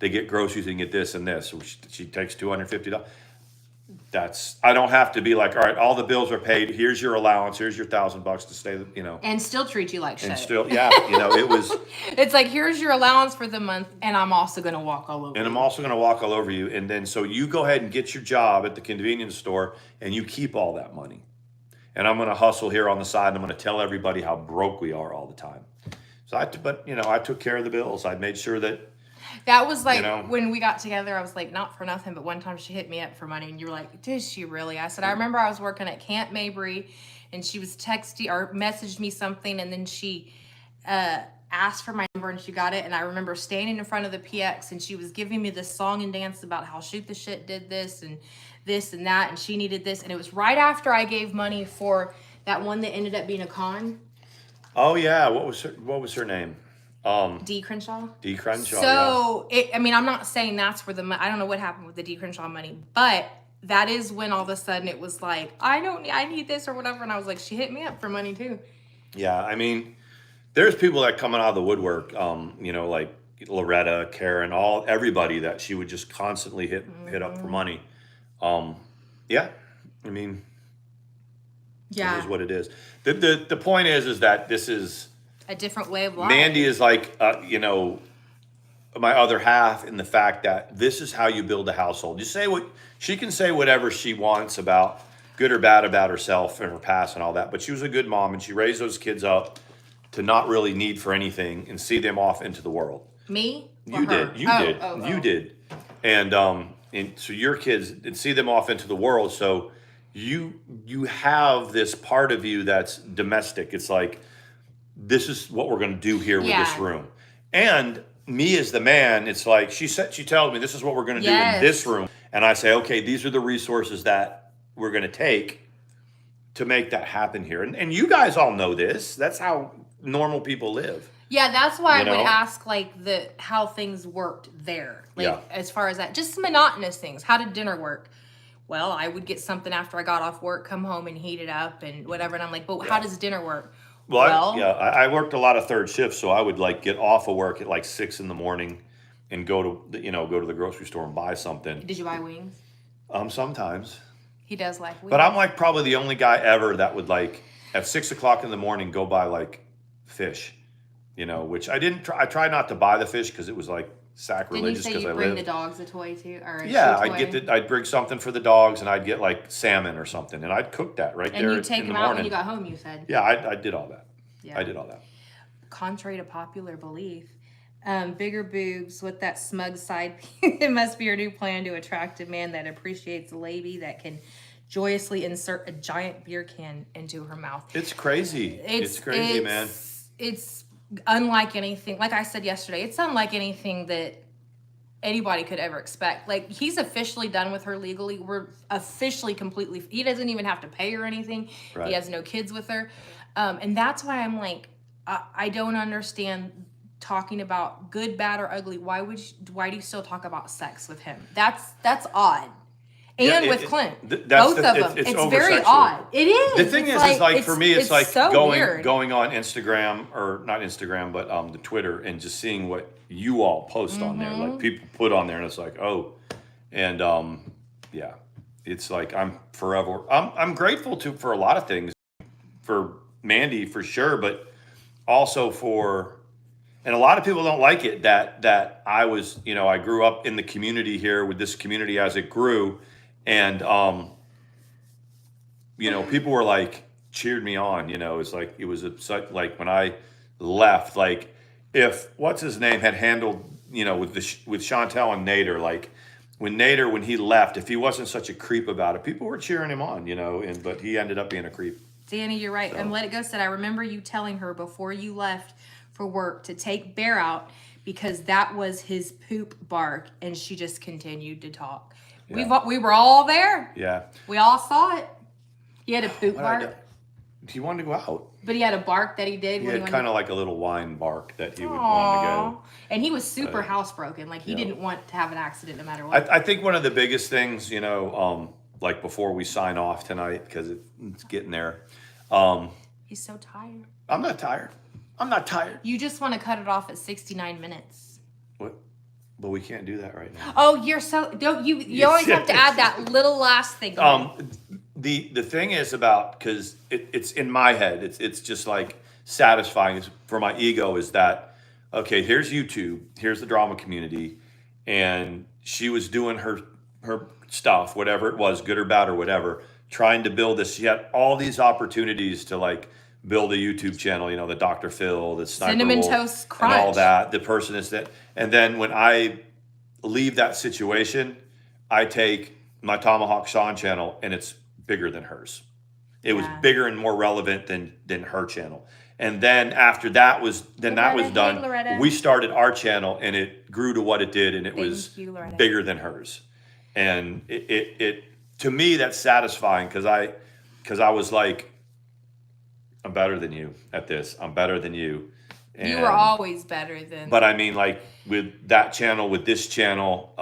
to get groceries and get this and this. So she takes $250. I don't have to be like, all right, all the bills are paid. Here's your allowance. Here's your $1,000 to stay, And still treat you like shit. And still, yeah, it was. It's like, here's your allowance for the month, and I'm also going to walk all over you. And I'm also going to walk all over you. And then, so you go ahead and get your job at the convenience store, and you keep all that money. And I'm going to hustle here on the side, and I'm going to tell everybody how broke we are all the time. So I took care of the bills. I made sure that. That was like, when we got together, I was like, not for nothing, but one time she hit me up for money, and you were like, did she really? I said, I remember I was working at Camp Mabry, and she was texting or messaged me something, and then she asked for my number, and she got it. And I remember standing in front of the PX, and she was giving me this song and dance about how Shoot the Shit did this and that, and she needed this. And it was right after I gave money for that one that ended up being a con. Oh yeah, what was her name? D. Crenshaw. D. Crenshaw. So, yeah. I'm not saying that's where I don't know what happened with the D. Crenshaw money, but that is when all of a sudden it was like, I need this or whatever. And I was like, she hit me up for money too. Yeah, there's people that coming out of the woodwork, like Loretta, Karen, everybody that she would just constantly hit up for money. Yeah, yeah, it is what it is. The point is that this is a different way of life. Mandi is like, my other half in the fact that this is how you build a household. She can say whatever she wants about good or bad about herself and her past and all that, but she was a good mom, and she raised those kids up to not really need for anything and see them off into the world. Me? You did. You did. And so your kids, and see them off into the world. So you have this part of you that's domestic. It's like, this is what we're going to do here with this room. And me as the man, it's like, she tells me, this is what we're going to do in this room. And I say, okay, these are the resources that we're going to take to make that happen here. And you guys all know this. That's how normal people live. Yeah, that's why I would ask like how things worked there. Like as far as that, just monotonous things. How did dinner work? Well, I would get something after I got off work, come home and heat it up and whatever. And I'm like, but how does dinner work? I worked a lot of third shifts, so I would like get off of work at like 6 a.m. and go to the grocery store and buy something. Did you buy wings? Sometimes. He does like wings. But I'm like probably the only guy ever that would like at 6 o'clock in the morning go buy like fish, which I didn't try. I tried not to buy the fish because it was like sacrilegious because I live. Bring the dogs a toy too, or I'd bring something for the dogs, and I'd get like salmon or something, and I'd cook that right there in the morning. And you take them out when you got home, you said. Yeah, I did all that. Yeah, I did all that. Contrary to popular belief, bigger boobs with that smug side. It must be your new plan to attract a man that appreciates a lady that can joyously insert a giant beer can into her mouth. It's crazy. It's crazy, man. It's unlike anything, like I said yesterday, it's unlike anything that anybody could ever expect. Like, he's officially done with her legally. We're officially completely, he doesn't even have to pay her anything. Right. He has no kids with her. And that's why I'm like, I don't understand talking about good, bad, or ugly. Why do you still talk about sex with him? That's odd. And with Clint, both of them. It's very odd. It is. The thing is like for me, it's like so going on Instagram, or not Instagram, but the Twitter, and just seeing what you all post on there. Like people put on there, and it's like, oh, and yeah, it's like I'm grateful for a lot of things, for Mandi for sure, but also for. And a lot of people don't like it that I was, I grew up in the community here with this community as it grew. And, people were like, cheered me on, it's like, it was like when I left, like if what's his name had handled, with Chantel and Nader, like when he left, if he wasn't such a creep about it, people were cheering him on, but he ended up being a creep. Danny, you're right. So. And Let It Go said, I remember you telling her before you left for work to take Bear out because that was his poop bark, and she just continued to talk. Yeah. We were all there. Yeah. We all saw it. He had a poop bark. He wanted to go out. But he had a bark that he did. He had kind of like a little whine bark that he would want to go. And he was super housebroken. Like, he didn't want to have an accident no matter what. I think one of the biggest things, like before we sign off tonight, because it's getting there. He's so tired. I'm not tired. You just want to cut it off at 69 minutes. What? But we can't do that right now. Oh, you're so don't you? You always have to add that little last thing. The thing is about, because it's in my head. It's just like satisfying for my ego is that, okay, here's YouTube, here's the drama community, and she was doing her stuff, whatever it was, good or bad or whatever, trying to build this. She had all these opportunities to like build a YouTube channel, you know, the Dr. Phil, the Sniper Cinnamon Wolf, Toast and Crunch. all that. The person is that, and then when I leave that situation, I take my Tomahawk Sean channel and it's bigger than hers. It was bigger and more relevant than her channel. And then after that was done, Loretta. we started our channel and it grew to what it did, and it was Loretta. bigger than hers. And it to me, that's satisfying because I was like, I'm better than you at this. I'm better than you. And, you were always better than. But I mean, like with that channel, with this channel,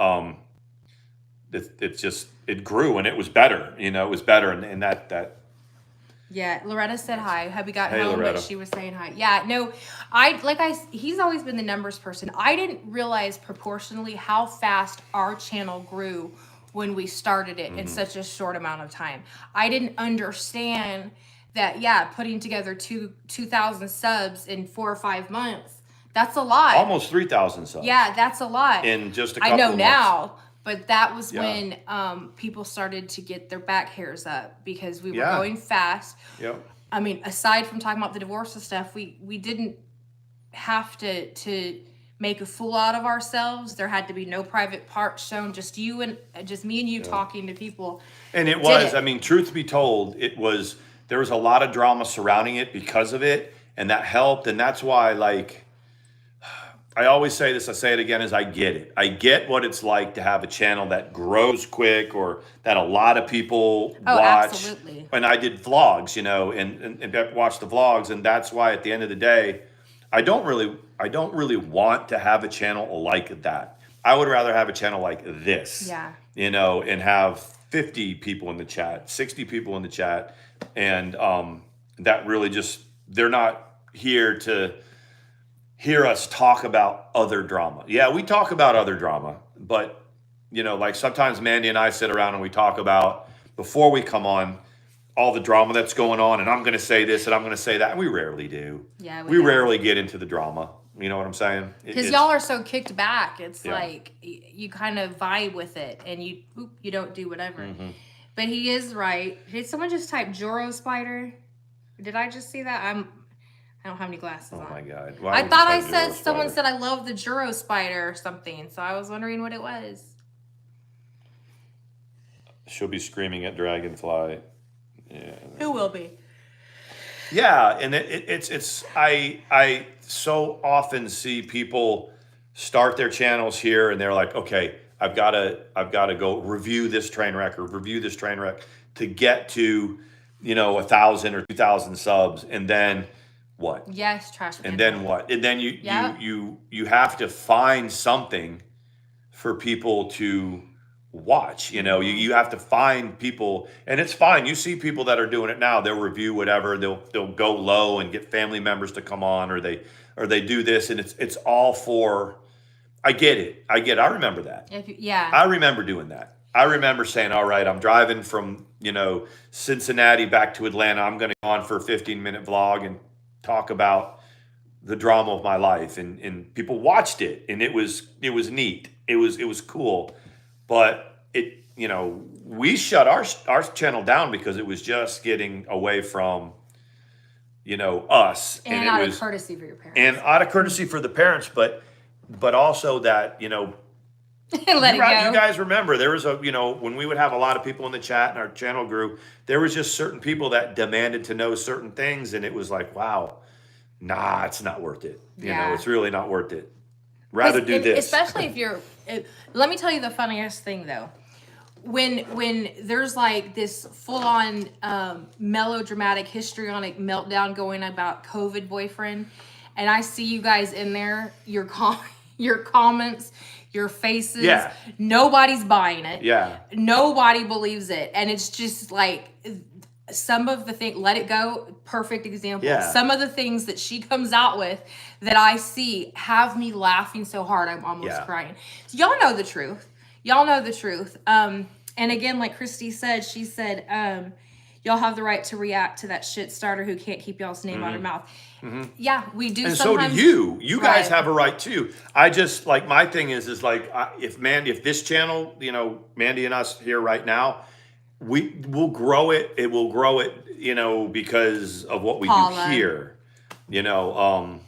it grew and it was better. You know, it was better, and that. Yeah, Loretta said hi. Hubby got Hey, home, Loretta. but she was saying hi. Yeah, no, he's always been the numbers person. I didn't realize proportionally how fast our channel grew when we started it in such a short amount of time. I didn't understand that, putting together 2,000 subs in 4 or 5 months, that's a lot. Almost 3,000 subs. Yeah, that's a lot. In just a couple I know of now. months. But that was when people started to get their back hairs up because we were going fast. Yep. I mean, aside from talking about the divorce and stuff, we didn't have to make a fool out of ourselves. There had to be no private parts shown, just me and you talking to people. And it was, I mean, truth be told, there was a lot of drama surrounding it because of it, and that helped. And that's why, like, I always say this, I say it again, is I get it. I get what it's like to have a channel that grows quick or that a lot of people watch. Absolutely. And I did vlogs, you know, and watch the vlogs, and that's why at the end of the day, I don't really want to have a channel like that. I would rather have a channel like this. Yeah. You know, and have 50 people in the chat, 60 people in the chat, and that really just, they're not here to hear us talk about other drama. Yeah, we talk about other drama, but, you know, like sometimes Mandi and I sit around and we talk about, before we come on, all the drama that's going on, and I'm going to say this and I'm going to say that, and we rarely do. Yeah, we rarely get into the drama. You know what I'm saying? Because y'all are so kicked back. It's like you kind of vibe with it, and you don't do whatever. But he is right. Did someone just type Joro spider? Did I just see that? I don't have any glasses on. Oh my God. I thought I said, someone said I love the Juro spider or something. So I was wondering what it was. She'll be screaming at Dragonfly. Yeah. Who will be? Yeah, and I so often see people start their channels here and they're like, okay, I've got to go review this train wreck or review this train wreck to get to, you know, 1,000 or 2,000 subs, and then what? Yes, trash. And then what? And then you have to find something for people to watch. You know, you have to find people, and it's fine. You see people that are doing it now. They'll review whatever. They'll go low and get family members to come on, or they do this, and it's all for. I get it. I remember that. I remember doing that. I remember saying, all right, I'm driving from, you know, Cincinnati back to Atlanta. I'm going to go on for a 15-minute vlog and talk about the drama of my life, and people watched it, and it was neat. It was cool, but it, you know, we shut our channel down because it was just getting away from, you know, us, and out of courtesy for your parents, and out of courtesy for the parents, but also that, you know. Let it go. You guys remember there was when we would have a lot of people in the chat and our channel grew, there was just certain people that demanded to know certain things, and it was like, wow, nah, it's not worth it. You know, it's really not worth it. Rather do this. Especially if you're. Let me tell you the funniest thing though. When there's like this full-on melodramatic histrionic meltdown going about COVID boyfriend, and I see you guys in there, your comments, your faces, nobody's buying it. Yeah. Nobody believes it. And it's just like, some of the things, Let It Go, perfect example. Yeah. Some of the things that she comes out with that I see have me laughing so hard I'm almost crying. So y'all know the truth. Y'all know the truth. And again, like Christy said, she said, y'all have the right to react to that shit starter who can't keep y'all's name out of mouth. Yeah, we do. And so do you. You guys have a right too. I just like, my thing is like, if this channel, you know, Mandi and us here right now, we will grow it. It will grow it, you know, because of what we do here. You know,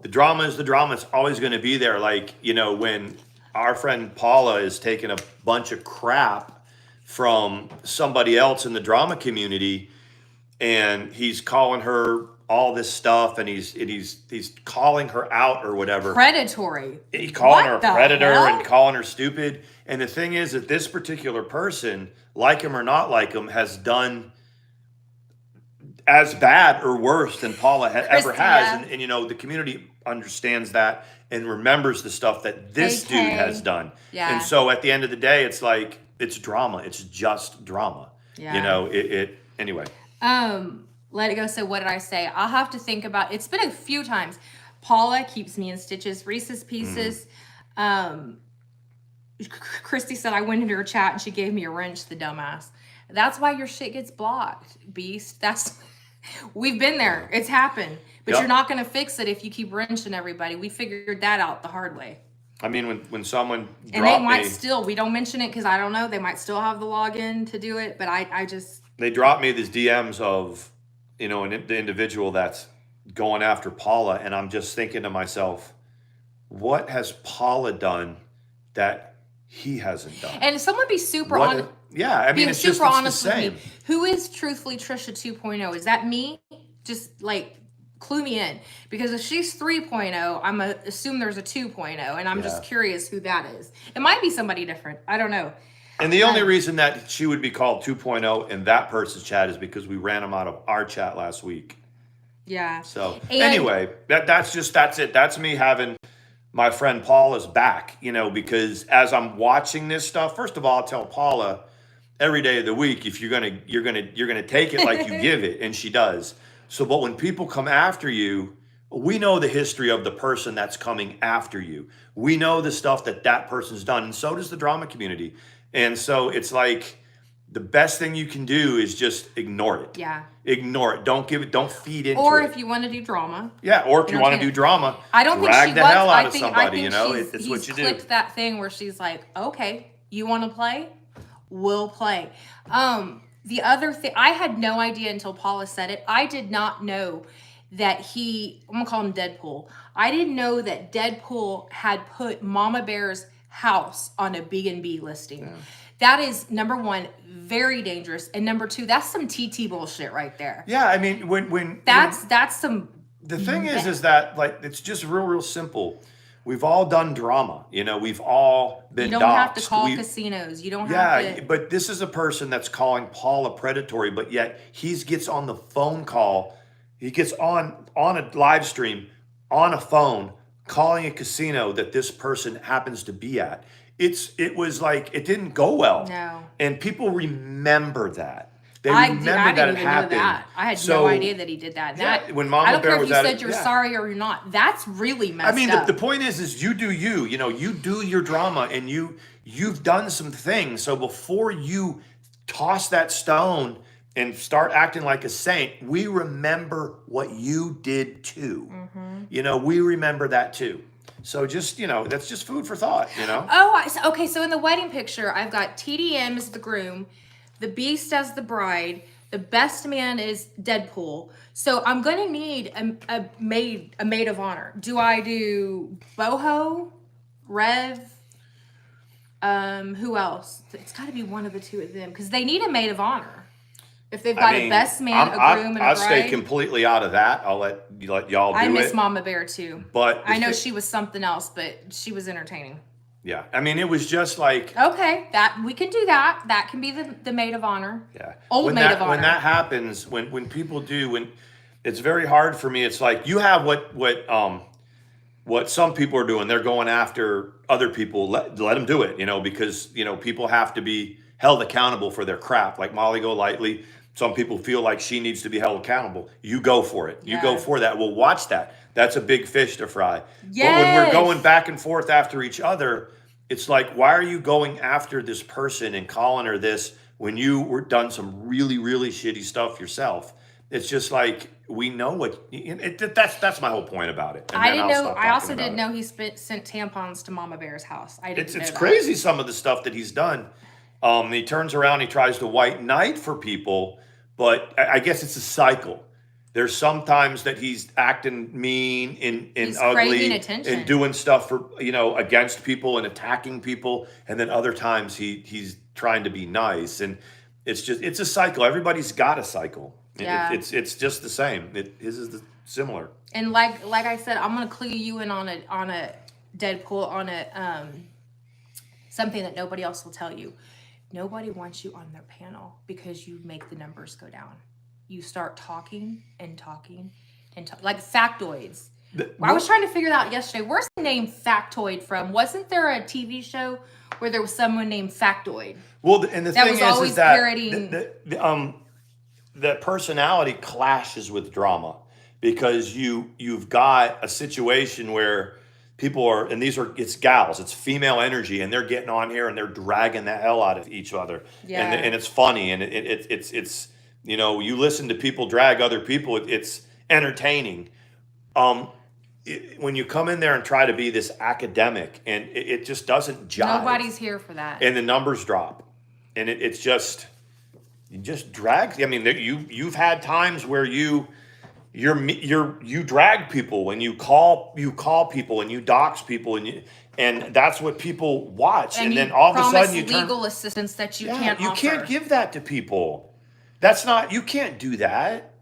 the drama is the drama. It's always going to be there. Like, you know, when our friend Paula is taking a bunch of crap from somebody else in the drama community, and he's calling her all this stuff, and he's calling her out or whatever. Predatory. He's calling her a predator and calling her stupid. And the thing is that this particular person, like him or not like him, has done as bad or worse than Paula ever has. And, you know, the community understands that and remembers the stuff that this dude has done. Yeah. And so at the end of the day, it's like, it's drama. It's just drama. Yeah. You know, anyway. Let It Go. So what did I say? I'll have to think about, it's been a few times. Paula keeps me in stitches. Reese's Pieces. Christy said I went into her chat and she gave me a wrench, the dumbass. That's why your shit gets blocked, beast. We've been there. It's happened. But you're not going to fix it if you keep wrenching everybody. We figured that out the hard way. I mean, when someone and they might still, we don't mention it because I don't know, they might still have the login to do it, but I just... They dropped me these DMs of, you know, the individual that's going after Paula, and I'm just thinking to myself, what has Paula done that he hasn't done? And someone be super honest. Yeah, I mean, it's super just honest with me. Who is truthfully Trisha 2.0? Is that me? Just like clue me in, because if she's 3.0, I'm assume there's a 2.0, and I'm just curious who that is. It might be somebody different. I don't know. And the only reason that she would be called 2.0 in that person's chat is because we ran them out of our chat last week. Yeah. So anyway, that's it. That's me having my friend Paula's back, you know, because as I'm watching this stuff, first of all, I'll tell Paula every day of the week, if you're gonna take it like you give it, and she does. So, but when people come after you, we know the history of the person that's coming after you. We know the stuff that person's done, and so does the drama community. And so it's like the best thing you can do is just ignore it. Yeah. Ignore it. Don't feed into it. Or if you want to do drama. Yeah, or if you want to do drama, I don't think drag the hell out of somebody, you know? It's what you do. Clicked that thing where she's like, okay, you want to play? We'll play. The other thing, I had no idea until Paula said it. I did not know that I'm going to call him Deadpool. I didn't know that Deadpool had put Mama Bear's house on a B&B listing. Yeah. That is, number one, very dangerous. And number two, that's some TT bullshit right there. Yeah, I mean, when that's some... The thing is that, like, it's just real simple. We've all done drama. You know, we've all been doxxed. You don't have to call casinos. You don't have to... Yeah, but this is a person that's calling Paula predatory, but yet he gets on the phone call. He gets on a live stream, on a phone, calling a casino that this person happens to be at. It was like, it didn't go well. No. And people remember that. They remember that it happened. I had no idea that he did that. When Mama Bear was at it, I don't care if you said you're sorry or you're not. That's really messed up. I mean, the point is you do you. You know, you do your drama, and you've done some things. So before you toss that stone and start acting like a saint, we remember what you did too. Mm-hmm. You know, we remember that too. So just, you know, that's just food for thought, you know? Oh, okay. So in the wedding picture, I've got TDM as the groom, the Beast as the bride, the best man is Deadpool. So I'm going to need a maid of honor. Do I do Boho, Rev, who else? It's got to be one of the two of them, because they need a maid of honor. If they've got a best man, a groom, and a bride. I'll stay completely out of that. I'll let y'all do it. I miss Mama Bear too. But I know she was something else, but she was entertaining. Yeah. I mean, it was just like... Okay, that we can do that. That can be the maid of honor. Yeah. Maid of honor. When that happens, when people do, it's very hard for me. It's like you have what some people are doing. They're going after other people. Let them do it, you know, because, you know, people have to be held accountable for their crap. Like Molly Golightly, Some people feel like she needs to be held accountable. You go for it. You go Yeah. for that. We'll watch that. That's a big fish to fry. But when we're Yes. going back and forth after each other, it's like, why are you going after this person and calling her this when you were done some really, really shitty stuff yourself? It's just like, we know what. That's my whole point about it. And I then didn't I'll know. stop I talking also about didn't it. know he sent tampons to Mama Bear's house. I didn't know It's that. crazy, some of the stuff that he's done. He turns around, he tries to white knight for people, but I guess it's a cycle. There's sometimes that he's acting mean and He's craving ugly attention. and doing stuff for, against people and attacking people, and then other times he's trying to be nice, and it's a cycle. Everybody's got a cycle. Yeah. It's just the same. His is similar. And like I said, I'm gonna clue you in on a Deadpool, on a something that nobody else will tell you. Nobody wants you on their panel because you make the numbers go down. You start talking and talking and like factoids. I was trying to figure out yesterday, where's the name Factoid from? Wasn't there a TV show where there was someone named Factoid? Well, and the That thing was is always that parodying- the personality clashes with drama, because you've got a situation where people are, and it's gals, it's female energy, and they're getting on here and they're dragging the hell out of each other. Yeah. And it's funny, and it's you listen to people drag other people, it's entertaining. When you come in there and try to be this academic, and it just doesn't jive. Nobody's here for that. And the numbers drop, and it's just, you just drag. I mean, you've had times where you drag people, and you call people, and you dox people, and that's what people watch. And then all of a sudden you turn legal assistance that you Yeah, can't you offer. can't give that to people. You can't do that.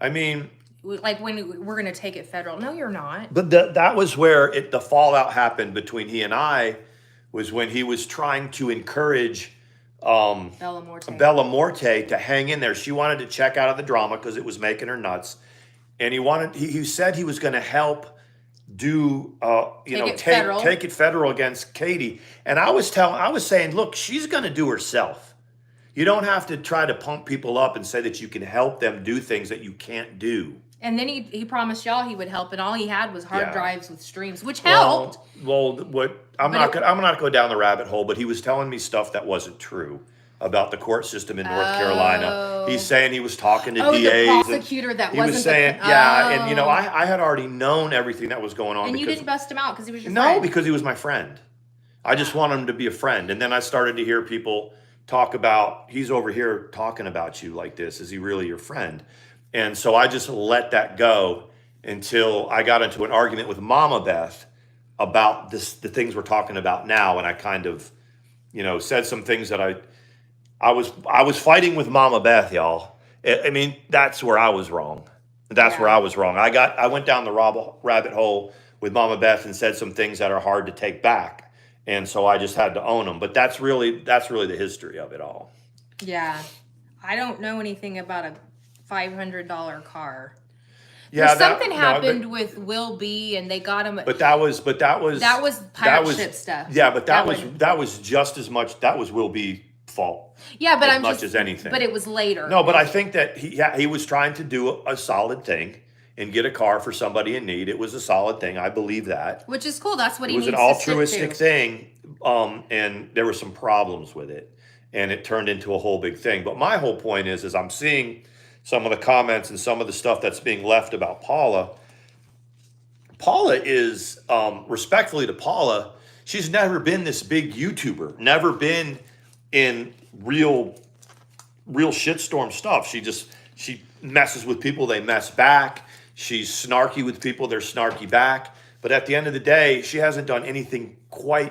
I mean, Like when we're going to take it federal. No, you're not. but that was where the fallout happened between he and I, was when he was trying to encourage Bella Morte. Bella Morte to hang in there. She wanted to check out of the drama because it was making her nuts, and he said he was going to help do take it federal against Katie. And I was saying, look, she's going to do herself. You don't have to try to pump people up and say that you can help them do things that you can't do. And then he promised y'all he would help, and all he had was hard Yeah. drives with streams, which helped. I'm not going to go down the rabbit hole, but he was telling me stuff that wasn't true about the court system in North Carolina. He's saying he was talking to DAs. The prosecutor that he wasn't. was saying, and I had already known everything that was going on. And you didn't bust him out because he was your No, friend. because he was my friend. I just wanted him to be a friend. And then I started to hear people talk about, he's over here talking about you like this. Is he really your friend? And so I just let that go until I got into an argument with Mama Beth about the things we're talking about now. And I kind of, said some things that I was fighting with Mama Beth, y'all. I mean, that's where I was wrong. That's where I was wrong. I went down the rabbit hole with Mama Beth and said some things that are hard to take back. And so I just had to own them. But that's really the history of it all. Yeah. I don't know anything about a $500 car. Yeah, something happened with Will B, and they got him. But that was pirate ship stuff. Yeah, but that was just as much. That was Will B fault. Yeah, but as much as anything. But it was later. No, but I think that he was trying to do a solid thing and get a car for somebody in need. It was a solid thing. I believe that. Which is cool. That's what he needs to stick to. It was an altruistic thing, and there were some problems with it, and it turned into a whole big thing. But my whole point is I'm seeing some of the comments and some of the stuff that's being left about Paula. Paula is, respectfully to Paula, she's never been this big YouTuber, never been in real shitstorm stuff. She messes with people, they mess back. She's snarky with people, they're snarky back. But at the end of the day, she hasn't done anything quite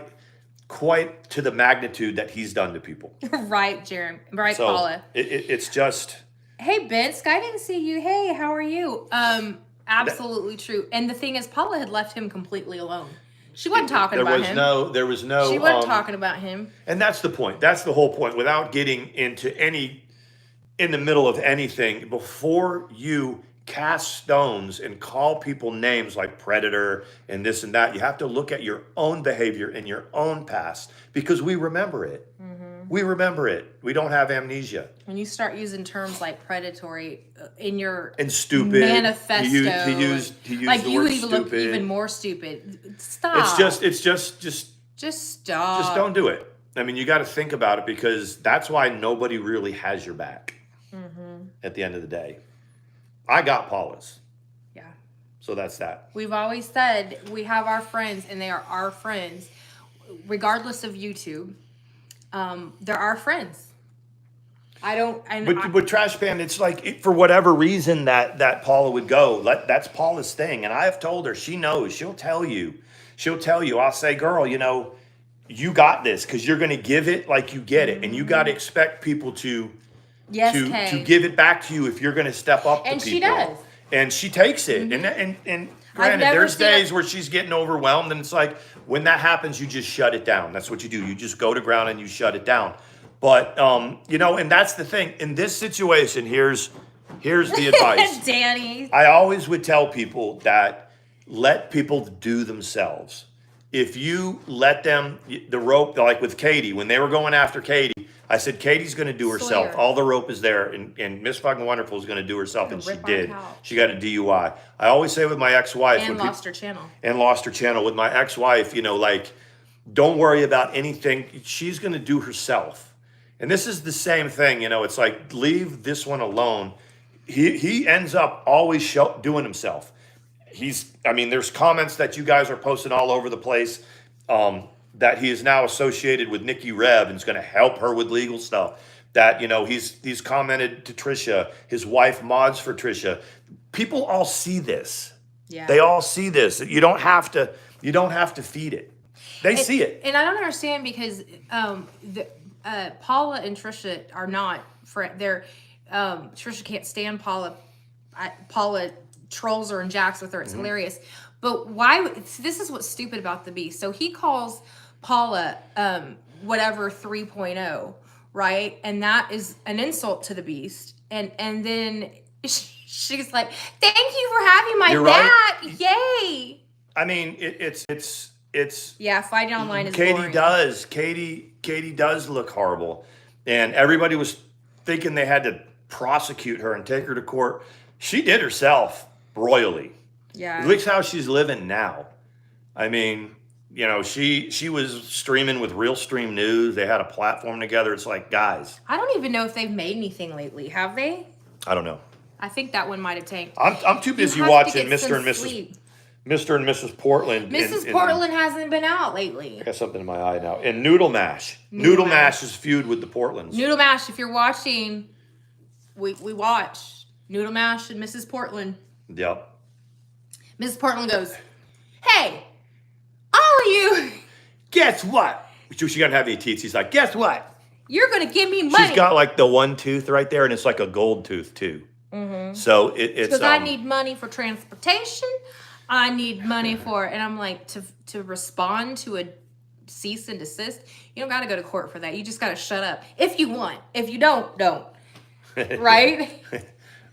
to the magnitude that he's done to people. Right, Jeremy. Right, so Paula. It's just... Hey, Ben, Sky didn't see you. Hey, how are you? Absolutely true. And the thing is, Paula had left him completely alone. She wasn't talking about him. There was no... She wasn't talking about him. And that's the point. That's the whole point. Without getting into in the middle of anything, before you cast stones and call people names like predator and this and that, you have to look at your own behavior and your own past, because we remember it. Mm-hmm. We remember it. We don't have amnesia. When you start using terms like predatory in your and stupid manifesto, he used like the you word would even look stupid. even more stupid. Stop. It's just stop. Just don't do it. I mean, you got to think about it, because that's why nobody really has your back. At the end of the day, I got Paula's. Yeah. So that's that. We've always said we have our friends, and they are our friends, regardless of YouTube. They're our friends. But Trash Pan, it's like, for whatever reason that Paula would go, that's Paula's thing. And I have told her, she knows, she'll tell you. I'll say, girl, you got this, because you're going to give it like you get it. And you got to expect people to give it back to you if you're going to step up to people. And she does. And she takes it. And granted, there's days where she's getting overwhelmed, and it's like, when that happens, you just shut it down. That's what you do. You just go to ground and you shut it down. But, and that's the thing. In this situation, here's the advice. Danny. I always would tell people that let people do themselves. If you let them, the rope, like with Katie, when they were going after Katie, I said, Katie's going to do herself. Sawyer. All the rope is there, and Miss Fucking Wonderful is going to do herself, and she rip our did. couch. She got a DUI. I always say with my ex-wife. And lost her channel. And lost her channel. With my ex-wife, don't worry about anything. She's going to do herself. And this is the same thing, it's like, leave this one alone. He ends up always doing himself. There's comments that you guys are posting all over the place, that he is now associated with Nikki Reb and is going to help her with legal stuff. That, he's commented to Trisha, his wife mods for Trisha. People all see this. Yeah. They all see this. You don't have to feed it. They see it. And I don't understand, because Paula and Trisha are not friends. Trisha can't stand Paula. Paula trolls her and jacks with her. It's hilarious. But why? This is what's stupid about the Beast. So he calls Paula whatever 3.0, right? And that is an insult to the Beast. And then she's like, "Thank you for having my You're back, right. yay!" I mean, it's yeah. Fighting online is Katie boring. does. Katie does look horrible, and everybody was thinking they had to prosecute her and take her to court. She did herself royally. Yeah. Look how she's living now. I mean, she was streaming with Real Stream News. They had a platform together. It's like, guys. I don't even know if they've made anything lately. Have they? I don't know. I think that one might have tanked. I'm too busy You have to watching get Mr. and some sleep. Mrs. Portland. Mrs. Portland hasn't been out lately. I got something in my eye now. And Noodle Mash. Noodle Mash is feud with the Portlands. Noodle Mash, if you're watching, we watch Noodle Mash and Mrs. Portland. Yep. Mrs. Portland goes, "Hey, all of you, Guess what? She got to have the teeth. She's like, guess what? you're going to give me money." She's got like the one tooth right there, and it's like a gold tooth too. Mm-hmm. So it's because I need money for transportation. I need money for, and I'm like, to respond to a cease and desist, you don't got to go to court for that. You just got to shut up. If you want. If you don't. Right?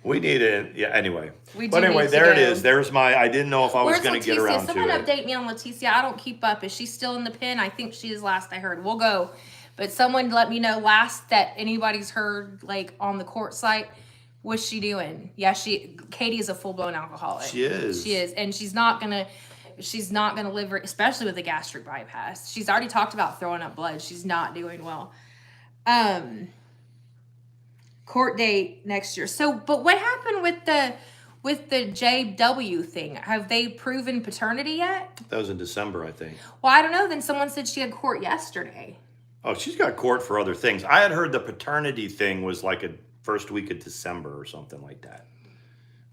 We need it. Yeah, anyway. But anyway, there it is. There's I didn't know if I was Where's going to get around to Someone it. update me on Leticia. I don't keep up. Is she still in the pen? I think she is, last I heard. We'll go. But someone let me know last that anybody's heard, like, on the court site. What's she doing? Yeah, Katie is a full-blown alcoholic. She is. And she's not gonna live, especially with a gastric bypass. She's already talked about throwing up blood. She's not doing well. Court date next year. So, but what happened with the JW thing? Have they proven paternity yet? That was in December, I think. Well, I don't know. Then someone said she had court yesterday. Oh, she's got court for other things. I had heard the paternity thing was like a first week of December or something like that.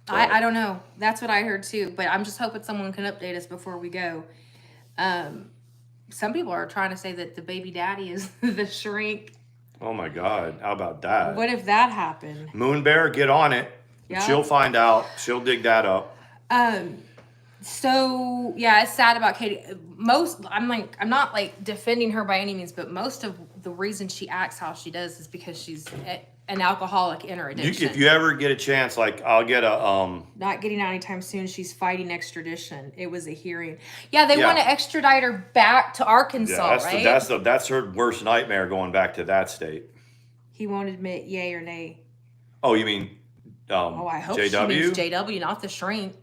So, I don't know. That's what I heard too. But I'm just hoping someone can update us before we go. Some people are trying to say that the baby daddy is the shrink. oh my God, how about that? What if that happened? Moon Bear, get on it. Yeah. She'll find out. She'll dig that up. So yeah, it's sad about Katie. I'm not like defending her by any means, but most of the reason she acts how she does is because she's an alcoholic in her addiction. If you ever get a chance, like I'll get a Not getting out anytime soon. She's fighting extradition. It was a hearing. Yeah, they want to extradite her back to Arkansas, right? That's her worst nightmare, going back to that state. He won't admit yay or nay. Oh, you mean I hope JW? she means JW, not the shrink.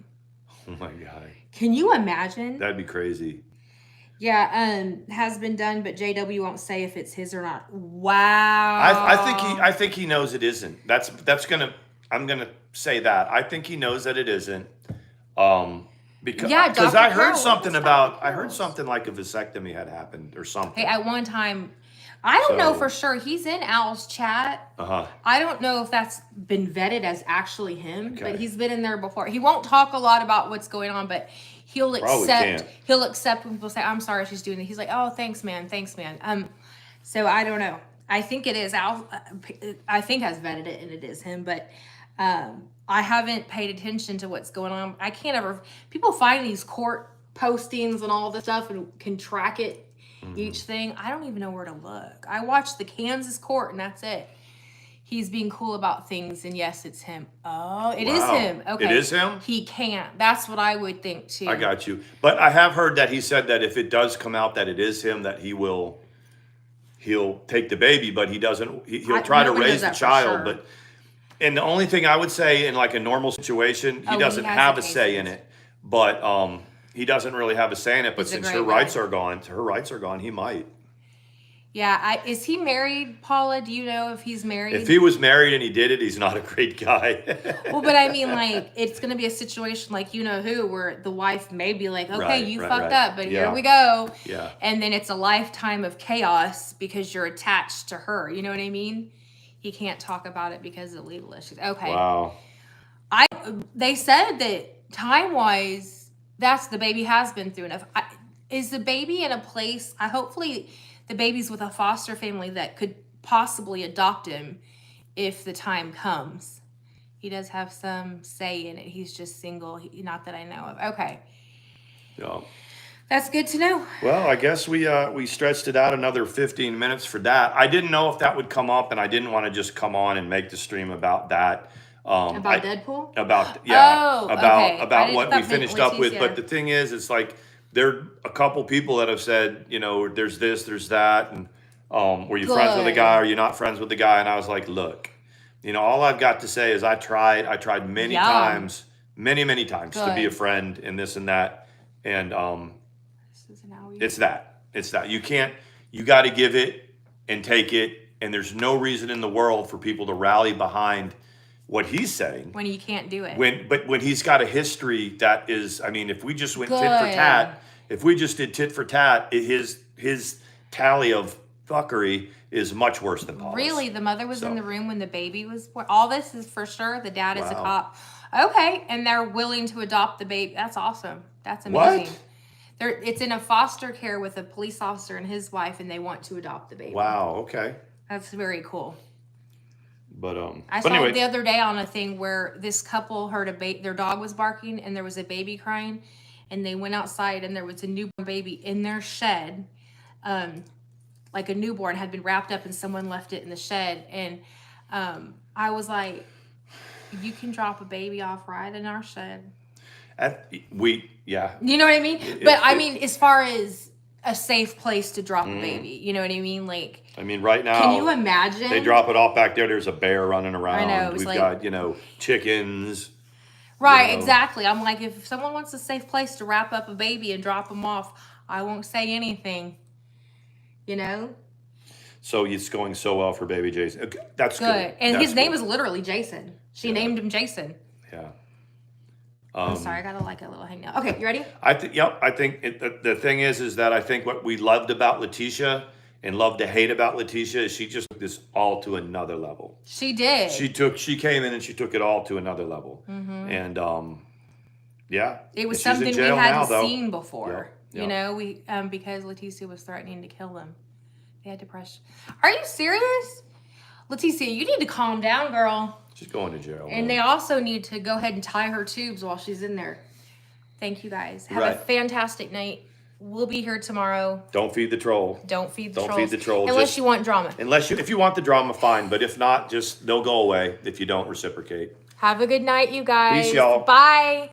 Oh my God. Can you imagine? That'd be crazy. Yeah, has been done, but JW won't say if it's his or not. Wow. I think he knows it isn't. I'm gonna say that. I think he knows that it isn't. Because I heard something like a vasectomy had happened or something. Hey, at one time, I don't know for sure. He's in Al's chat. I don't know if that's been vetted as actually him, but he's been in there before. He won't talk a lot about what's going on, but he'll accept when people say, "I'm sorry, she's doing it." He's like, "Oh, thanks, man. So I don't know. I think it is Al. I think has vetted it, and it is him, but I haven't paid attention to what's going on. I can't ever. People find these court postings and all this stuff and can track it. Each thing, I don't even know where to look. I watched the Kansas court, and that's it. He's being cool about things, and yes, it's him. Oh, it is him. Okay, it is him. He can't. That's what I would think too. I got you. But I have heard that he said that if it does come out that it is him, that he'll take the baby, but he doesn't. He'll try to raise the child. Sure. But and the only thing I would say in like a normal situation, he doesn't have a say in it. But he doesn't really have a say in it, but since her rights are gone, he might. Yeah, is he married, Paula? Do you know if he's married? If he was married and he did it, he's not a great guy. Well, but I mean, like, it's going to be a situation like you know who, where the wife may be like, okay, you fucked up, but here we go. Yeah. And then it's a lifetime of chaos because you're attached to her. You know what I mean? He can't talk about it because of legal issues. Okay. Wow. They said that time-wise, the baby has been through enough. Is the baby in a place? Hopefully the baby's with a foster family that could possibly adopt him if the time comes. He does have some say in it. He's just single, not that I know of. Okay. Yeah. That's good to know. Well, I guess we stretched it out another 15 minutes for that. I didn't know if that would come up, and I didn't want to just come on and make the stream about that. About Deadpool? About what we finished up with. But the thing is, it's like there are a couple people that have said, you know, there's this, there's that, and were you friends with the guy? Or are you not friends with the guy? And I was like, look, you know, all I've got to say is I tried many times, many times to be a friend and this and that, and it's that you got to give it and take it, and there's no reason in the world for people to rally behind what he's saying when you can't do it. When he's got a history that is, I mean, if we just went tit for tat, if we just did tit for tat, his tally of fuckery is much worse than Paul's. Really, the mother was in the room when the baby was born. All this is for sure. The dad is a cop. Okay, and they're willing to adopt the baby. That's awesome. That's amazing. What? It's in a foster care with a police officer and his wife, and they want to adopt the baby. Wow. Okay. That's very cool. But I saw it the other day on a thing where this couple heard their dog was barking and there was a baby crying, and they went outside and there was a newborn baby in their shed, like a newborn had been wrapped up and someone left it in the shed, and I was like, you can drop a baby off right in our shed. You know what I mean? I mean, as far as a safe place to drop a baby, you know what I mean? Like, I mean, right now, can you imagine? They drop it off back there. There's a bear running around. I know. We've got, chickens. Right, exactly. I'm like, if someone wants a safe place to wrap up a baby and drop them off, I won't say anything. You know? So it's going so well for baby Jason. Okay, that's good. And his name is literally Jason. She named him Jason. Yeah. I'm sorry, I got a little hang now. Okay, you ready? I think the thing is that I think what we loved about Letitia and love to hate about Letitia is she just took this all to another level. She did. She came in and she took it all to another level. Mm-hmm. And it was something we hadn't seen before. You know, we because Letitia was threatening to kill them. They had depression. Are you serious? Letitia, you need to calm down, girl. She's going to jail. And they also need to go ahead and tie her tubes while she's in there. Thank you guys. Have a fantastic night. We'll be here tomorrow. Don't feed the troll. Don't feed the Don't trolls. feed the troll. Unless you want drama. If you want the drama, fine. But if not, just they'll go away if you don't reciprocate. Have a good night, you guys. Peace, y'all. Bye.